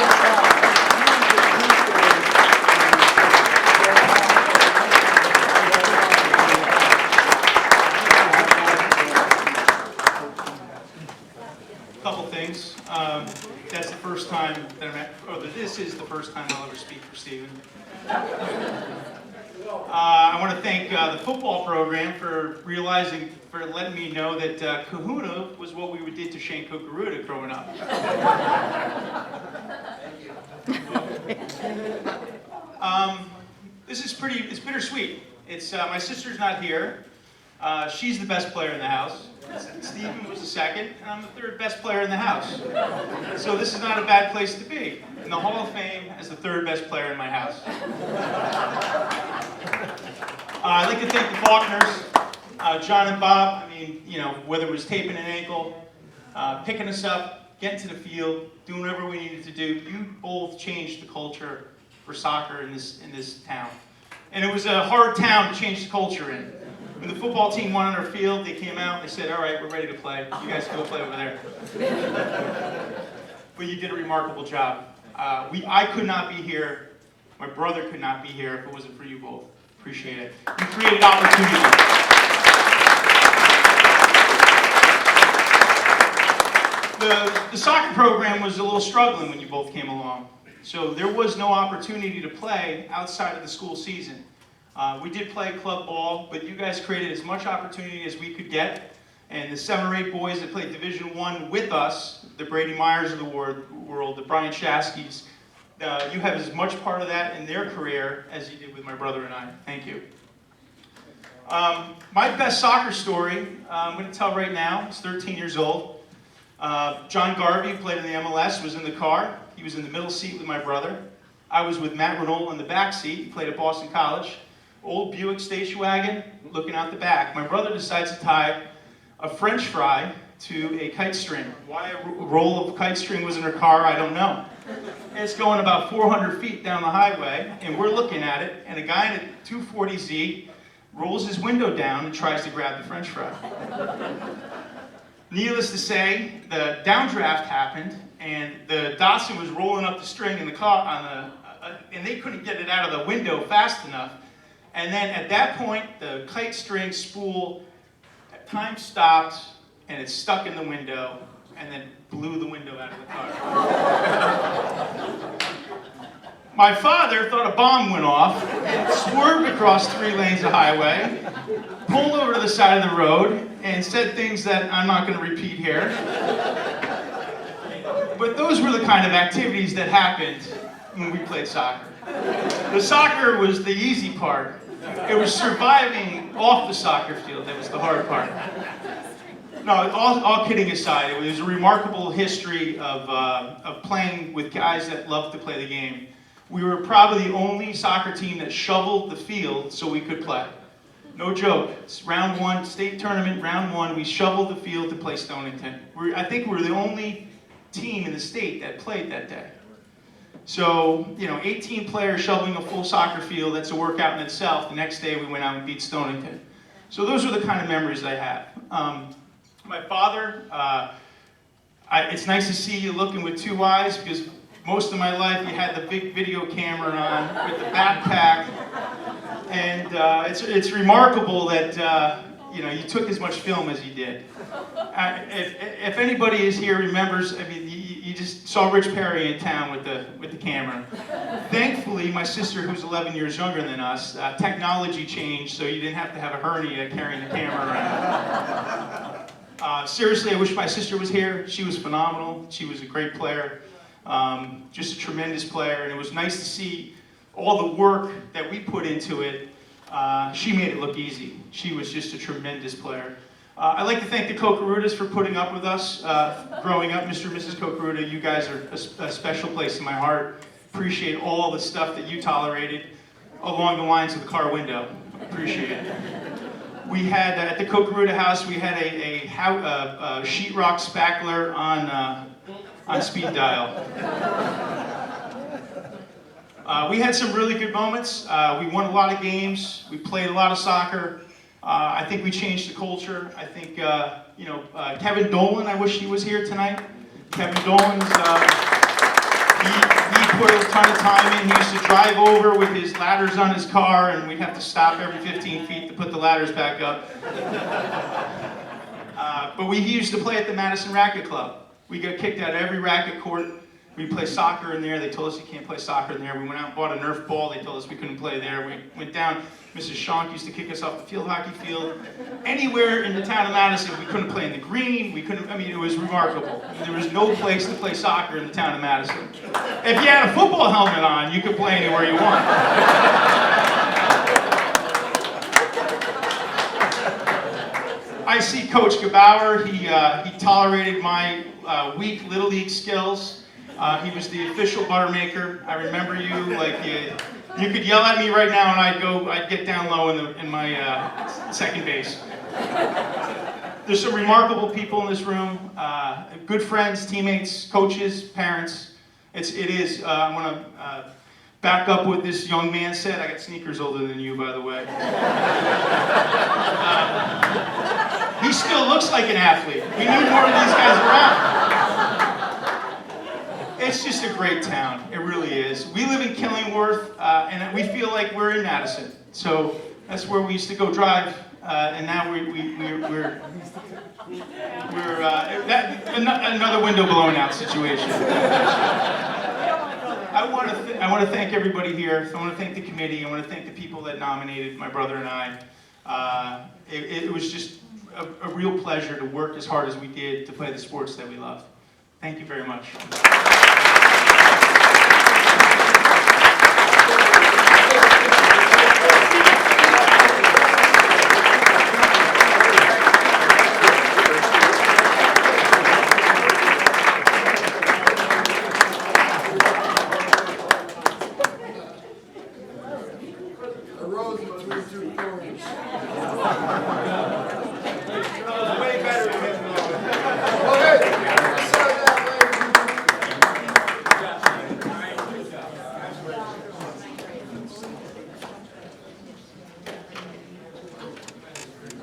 [SPEAKER 12] Couple things. That's the first time that this is the first time I'll ever speak for Stephen. I want to thank the football program for letting me know that Kahuna was what we did to Shane Kukuruda growing up. This is it's bittersweet. It's my sister's not here. She's the best player in the house. Stephen was the second, and I'm the third best player in the house. So this is not a bad place to be. In the Hall of Fame as the third best player in my house. I'd like to thank the Faulkners, John and Bob. I mean, you know, whether it was taping an ankle, picking us up, getting to the field, doing whatever we needed to do, you both changed the culture for soccer in this town. And it was a hard town to change the culture in. When the football team won on our field, they came out and they said, all right, we're ready to play. You guys go play over there. But you did a remarkable job. I could not be here. My brother could not be here if it wasn't for you both. Appreciate it. You created opportunity. The soccer program was a little struggling when you both came along. So there was no opportunity to play outside of the school season. We did play club ball, but you guys created as much opportunity as we could get. And the 7 or 8 boys that played Division I with us, the Brady Myers of the world, the Brian Shaskys, you have as much part of that in their career as you did with my brother and I. Thank you. My best soccer story, I'm going to tell right now. He's 13 years old. John Garvey, who played in the MLS, was in the car. He was in the middle seat with my brother. I was with Matt Renault in the back seat. He played at Boston College. Old Buick station wagon, looking out the back. My brother decides to tie a French fry to a kite string. Why a roll of kite string was in her car, I don't know. It's going about 400 feet down the highway, and we're looking at it, and a guy in a 240Z rolls his window down and tries to grab the French fry. Needless to say, the downdraft happened, and the Datsun was rolling up the string in the car, and they couldn't get it out of the window fast enough. And then at that point, the kite string spool, time stopped, and it stuck in the window, and then blew the window out of the car. My father thought a bomb went off, and swerved across 3 lanes of highway, pulled over to the side of the road, and said things that I'm not going to repeat here. But those were the kind of activities that happened when we played soccer. The soccer was the easy part. It was surviving off the soccer field that was the hard part. No, all kidding aside, it was a remarkable history of playing with guys that loved to play the game. We were probably the only soccer team that shoveled the field so we could play. No joke. It's round 1, state tournament, round 1, we shoveled the field to play Stonington. I think we were the only team in the state that played that day. So, 18 players shoveling a full soccer field, that's a workout in itself. The next day we went out and beat Stonington. So those are the kind of memories I have. My father, it's nice to see you looking with 2 eyes, because most of my life you had the big video camera on with the backpack. And it's remarkable that you took as much film as you did. If anybody is here remembers, I mean, he just saw Rich Perry in town with the camera. Thankfully, my sister, who's 11 years younger than us, technology changed, so you didn't have to have a hernia carrying the camera around. Seriously, I wish my sister was here. She was phenomenal. She was a great player, just a tremendous player, and it was nice to see all the work that we put into it. She made it look easy. She was just a tremendous player. I'd like to thank the Kokarudas for putting up with us growing up. Mr. and Mrs. Kokaruda, you guys are a special place in my heart. Appreciate all the stuff that you tolerated along the lines of the car window. Appreciate it. We had, at the Kokaruda house, we had a sheetrock spackler on speed dial. We had some really good moments. We won a lot of games. We played a lot of soccer. I think we changed the culture. I think, Kevin Dolan, I wish he was here tonight. Kevin Dolan's, he put a ton of time in. He used to drive over with his ladders on his car, and we'd have to stop every 15 feet to put the ladders back up. But he used to play at the Madison Racket Club. We got kicked out of every racket court. We play soccer in there. They told us you can't play soccer in there. We went out and bought a Nerf ball. They told us we couldn't play there. We went down. Mrs. Schonk used to kick us off the field hockey field. Anywhere in the town of Madison, we couldn't play in the green. We couldn't, it was remarkable. There was no place to play soccer in the town of Madison. If you had a football helmet on, you could play anywhere you want. I see Coach Gebauer. He tolerated my weak Little League skills. He was the official butter maker. I remember you, you could yell at me right now and I'd get down low in my second base. There's some remarkable people in this room, good friends, teammates, coaches, parents. I want to back up what this young man said. I got sneakers older than you, by the way. He still looks like an athlete. We need more of these guys around. It's just a great town. It really is. We live in Killingworth, and we feel like we're in Madison. So that's where we used to go drive, and now we're another window blown out situation. I want to thank everybody here. I want to thank the committee. I want to thank the people that nominated my brother and I. It was just a real pleasure to work as hard as we did to play the sports that we love. Thank you very much.
[SPEAKER 1] A rose between two thorns.
[SPEAKER 11] Way better than him.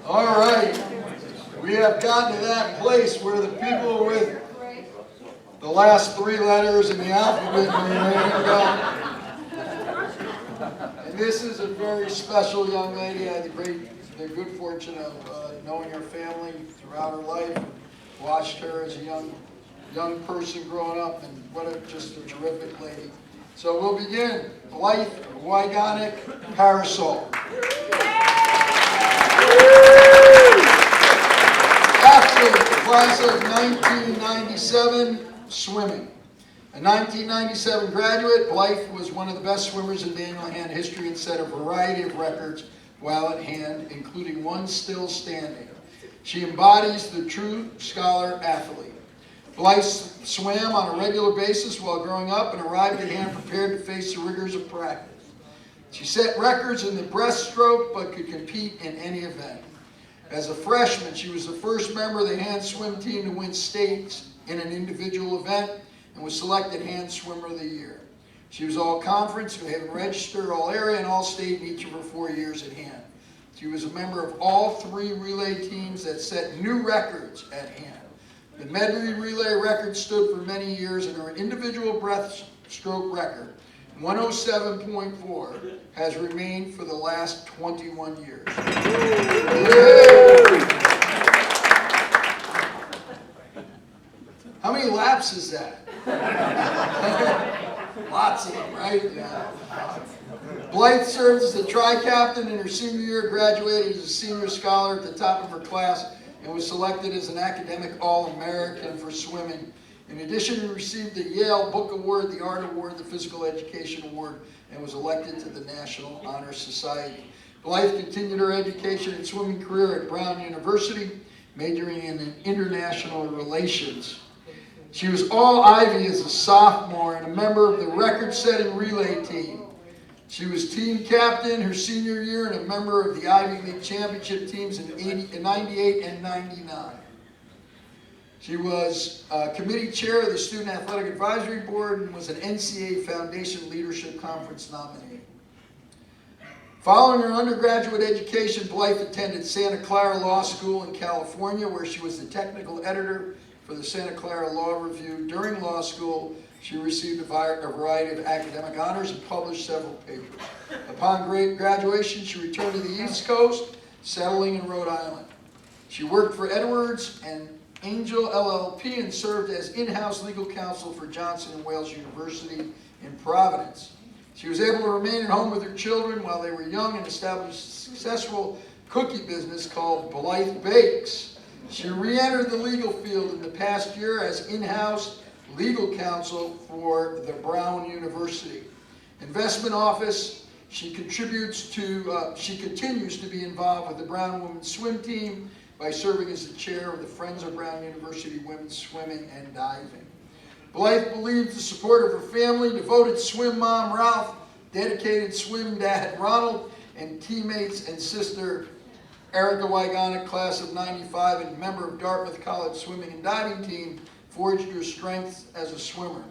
[SPEAKER 1] All right, we have gotten to that place where the people with the last three letters in the alphabet know their hand up. And this is a very special young lady. I had the good fortune of knowing her family throughout her life. Watched her as a young person growing up, and just a terrific lady. So we'll begin. Blythe Wygonic Parasol. Athlete, class of 1997, swimming. A 1997 graduate, Blythe was one of the best swimmers in Daniel Hand history and set a variety of records while at hand, including one still standing. She embodies the true scholar athlete. Blythe swam on a regular basis while growing up and arrived at Hand prepared to face the rigors of practice. She set records in the breaststroke but could compete in any event. As a freshman, she was the first member of the Hand swim team to win states in an individual event and was selected Hand Swimmer of the Year. She was all-conference, having registered all-area and all-state in each of her 4 years at Hand. She was a member of all 3 relay teams that set new records at Hand. The medley relay record stood for many years, and her individual breaststroke record, 107.4, has remained for the last 21 years. How many laps is that? Lots of them, right? Yeah. Blythe served as the tri-captain in her senior year, graduated as a senior scholar at the top of her class, and was selected as an academic All-American for swimming. In addition, she received the Yale Book Award, the Art Award, the Physical Education Award, and was elected to the National Honor Society. Blythe continued her education and swimming career at Brown University, majoring in international relations. She was all Ivy as a sophomore and a member of the record-setting relay team. She was team captain her senior year and a member of the Ivy League championship teams in 98 and 99. She was committee chair of the Student Athletic Advisory Board and was an NCAA Foundation Leadership Conference nominee. Following her undergraduate education, Blythe attended Santa Clara Law School in California, where she was the technical editor for the Santa Clara Law Review. During law school, she received a variety of academic honors and published several papers. Upon graduation, she returned to the East Coast, settling in Rhode Island. She worked for Edwards and Angel LLP and served as in-house legal counsel for Johnson & Wales University in Providence. She was able to remain at home with her children while they were young and established a successful cookie business called Blythe Bakes. She re-entered the legal field in the past year as in-house legal counsel for the Brown University Investment Office. She continues to be involved with the Brown Women's Swim Team by serving as the chair of the Friends of Brown University Women's Swimming and Diving. Blythe believes the support of her family, devoted swim mom Ralph, dedicated swim dad Ronald, and teammates and sister Erica Wygonic, class of '95, and member of Dartmouth College swimming and diving team, forged her strengths as a swimmer.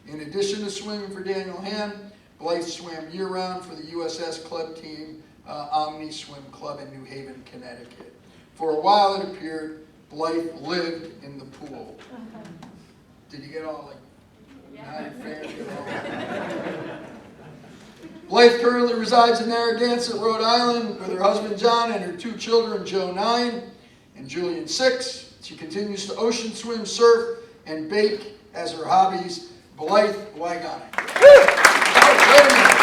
[SPEAKER 1] In addition to swimming for Daniel Hand, Blythe swam year-round for the USS Club team, Omni Swim Club in New Haven, Connecticut. For a while, it appeared, Blythe lived in the pool. Did you get all Blythe currently resides in Narragansett, Rhode Island, with her husband John and her two children, Joe 9 and Julian 6. She continues to ocean swim, surf, and bake as her hobbies. Blythe Wygonic. Wait a minute.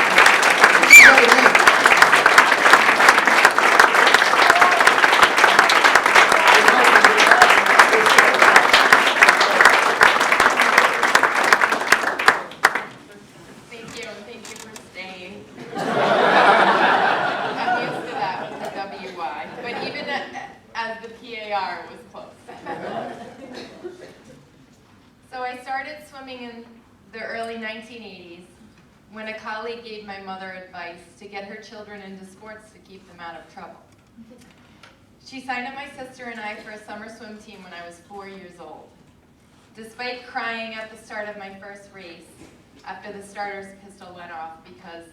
[SPEAKER 5] So I started swimming in the early 1980s when a colleague gave my mother advice to get her children into sports to keep them out of trouble. She signed up my sister and I for a summer swim team when I was 4 years old. Despite crying at the start of my first race, after the starter's pistol went off because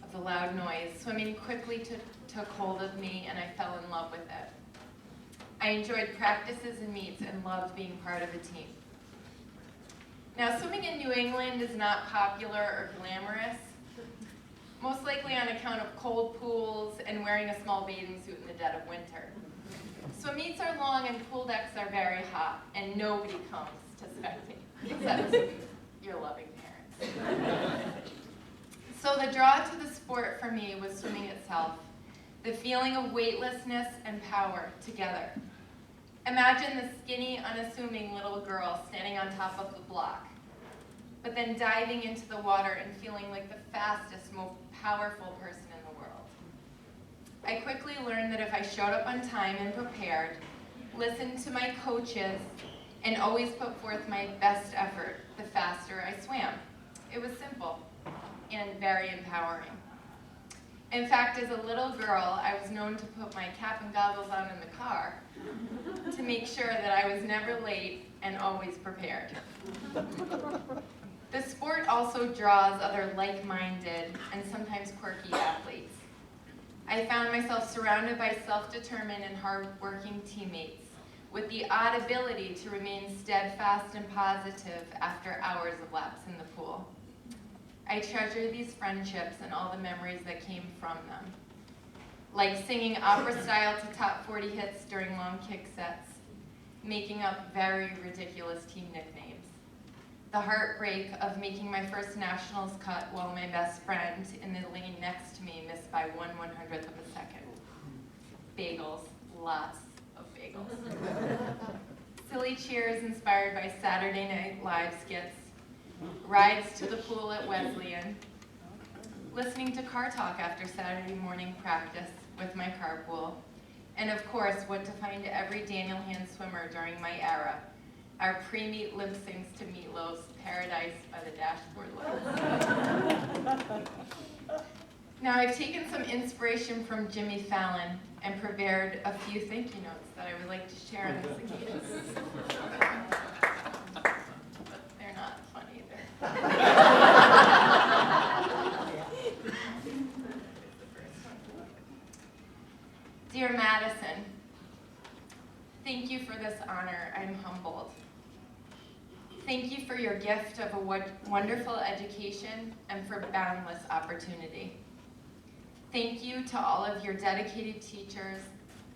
[SPEAKER 5] of the loud noise, swimming quickly took hold of me and I fell in love with it. I enjoyed practices and meets and loved being part of a team. Now, swimming in New England is not popular or glamorous, most likely on account of cold pools and wearing a small bathing suit in the dead of winter. Swim meets are long and pool decks are very hot, and nobody comes to spectate, except your loving parents. So the draw to the sport for me was swimming itself, the feeling of weightlessness and power together. Imagine the skinny, unassuming little girl standing on top of the block, but then diving into the water and feeling like the fastest, most powerful person in the world. I quickly learned that if I showed up on time and prepared, listened to my coaches, and always put forth my best effort, the faster I swam. It was simple and very empowering. In fact, as a little girl, I was known to put my cap and goggles on in the car to make sure that I was never late and always prepared. The sport also draws other like-minded and sometimes quirky athletes. I found myself surrounded by self-determined and hard-working teammates with the odd ability to remain steadfast and positive after hours of laps in the pool. I treasure these friendships and all the memories that came from them, like singing opera style to top 40 hits during long kick sets, making up very ridiculous team nicknames, the heartbreak of making my first nationals cut while my best friend in the lane next to me missed by 1/100th of a second. Bagels, lots of bagels. Silly cheers inspired by Saturday Night Live skits, rides to the pool at Wesleyan, listening to car talk after Saturday morning practice with my carpool, and of course, what to find every Daniel Hand swimmer during my era, our pre-meet lip syncs to Meatloaf's Paradise by the Dashboard Lights. Now, I've taken some inspiration from Jimmy Fallon and prepared a few thank you notes that I would like to share on this occasion. But they're not fun either. Dear Madison, thank you for this honor. I'm humbled. Thank you for your gift of a wonderful education and for boundless opportunity. Thank you to all of your dedicated teachers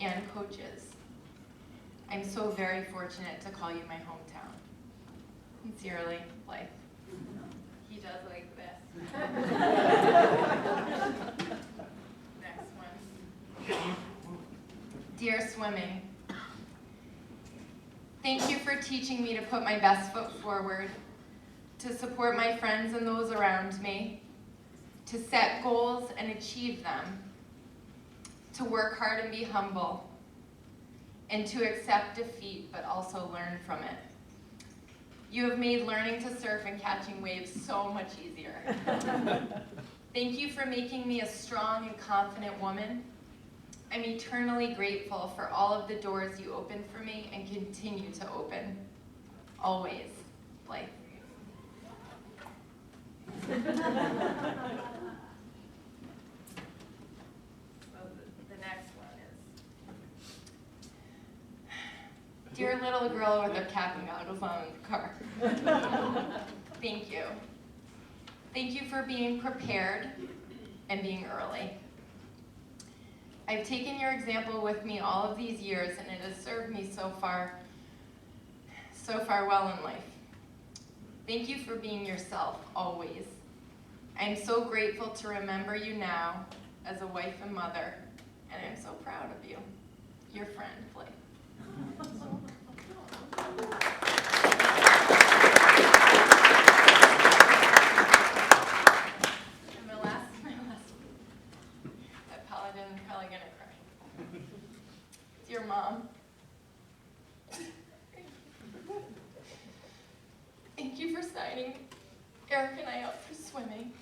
[SPEAKER 5] and coaches. I'm so very fortunate to call you my hometown. Sincerely, Blythe. He does like this. Next one. Dear swimming, thank you for teaching me to put my best foot forward, to support my friends and those around me, to set goals and achieve them, to work hard and be humble, and to accept defeat but also learn from it. You have made learning to surf and catching waves so much easier. Thank you for making me a strong and confident woman. I'm eternally grateful for all of the doors you opened for me and continue to open. Always, Blythe. So the next one is, dear little girl with her cap and goggles on in the car. Thank you. Thank you for being prepared and being early. I've taken your example with me all of these years, and it has served me so far well in life. Thank you for being yourself, always. I'm so grateful to remember you now as a wife and mother, and I'm so proud of you. Your friend, Blake. My last that Paladin's probably gonna cry. Dear Mom, thank you for signing Eric and I up for swimming.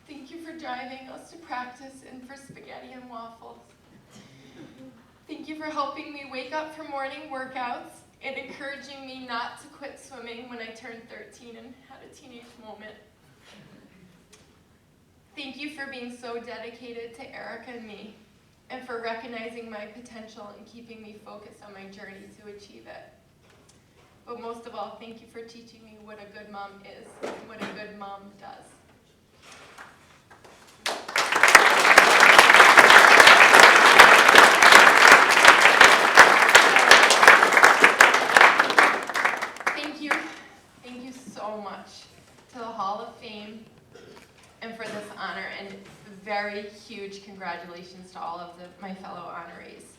[SPEAKER 5] Thank you for driving us to practice and for spaghetti and waffles. Thank you for helping me wake up for morning workouts and encouraging me not to quit swimming when I turned 13 and had a teenage moment. Thank you for being so dedicated to Erica and me, and for recognizing my potential and keeping me focused on my journey to achieve it. But most of all, thank you for teaching me what a good mom is and what a good mom does. Thank you so much to the Hall of Fame and for this honor, and very huge congratulations to all of my fellow honorees.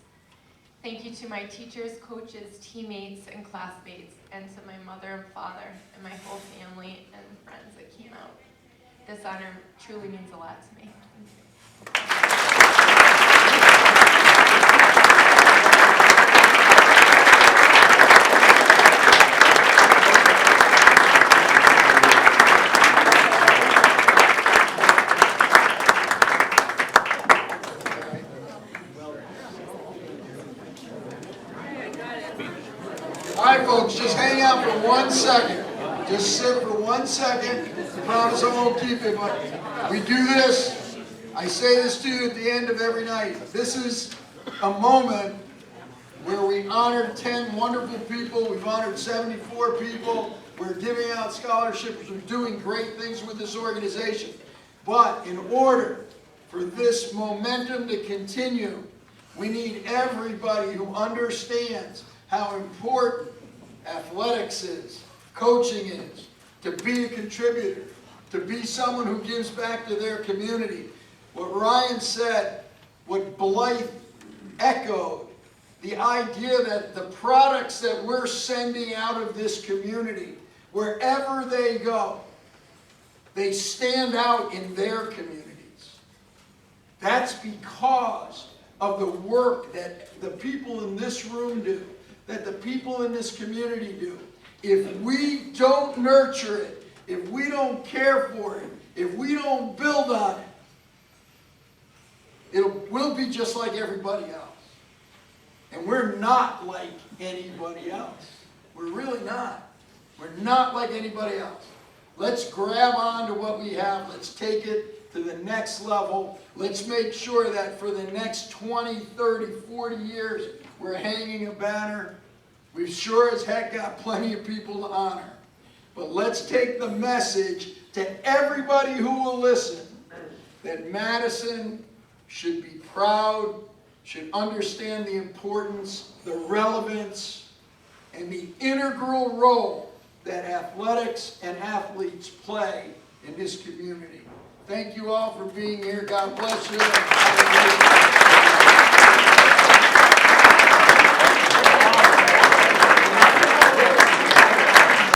[SPEAKER 5] Thank you to my teachers, coaches, teammates, and classmates, and to my mother and father, and my whole family and friends that came out. This honor truly means a lot to me.
[SPEAKER 1] All right, folks, just hang out for 1 second. Just sit for 1 second. I promise I won't keep it, but we do this. I say this to you at the end of every night. This is a moment where we honored 10 wonderful people. We've honored 74 people. We're giving out scholarships. We're doing great things with this organization. But in order for this momentum to continue, we need everybody who understands how important athletics is, coaching is, to be a contributor, to be someone who gives back to their community. What Ryan said, what Blythe echoed, the idea that the products that we're sending out of this community, wherever they go, they stand out in their communities. That's because of the work that the people in this room do, that the people in this community do. If we don't nurture it, if we don't care for it, if we don't build on it, we'll be just like everybody else. And we're not like anybody else. We're really not. We're not like anybody else. Let's grab on to what we have. Let's take it to the next level. Let's make sure that for the next 20, 30, 40 years, we're hanging a banner. We've sure as heck got plenty of people to honor. But let's take the message to everybody who will listen that Madison should be proud, should understand the importance, the relevance, and the integral role that athletics and athletes play in this community. Thank you all for being here. God bless you.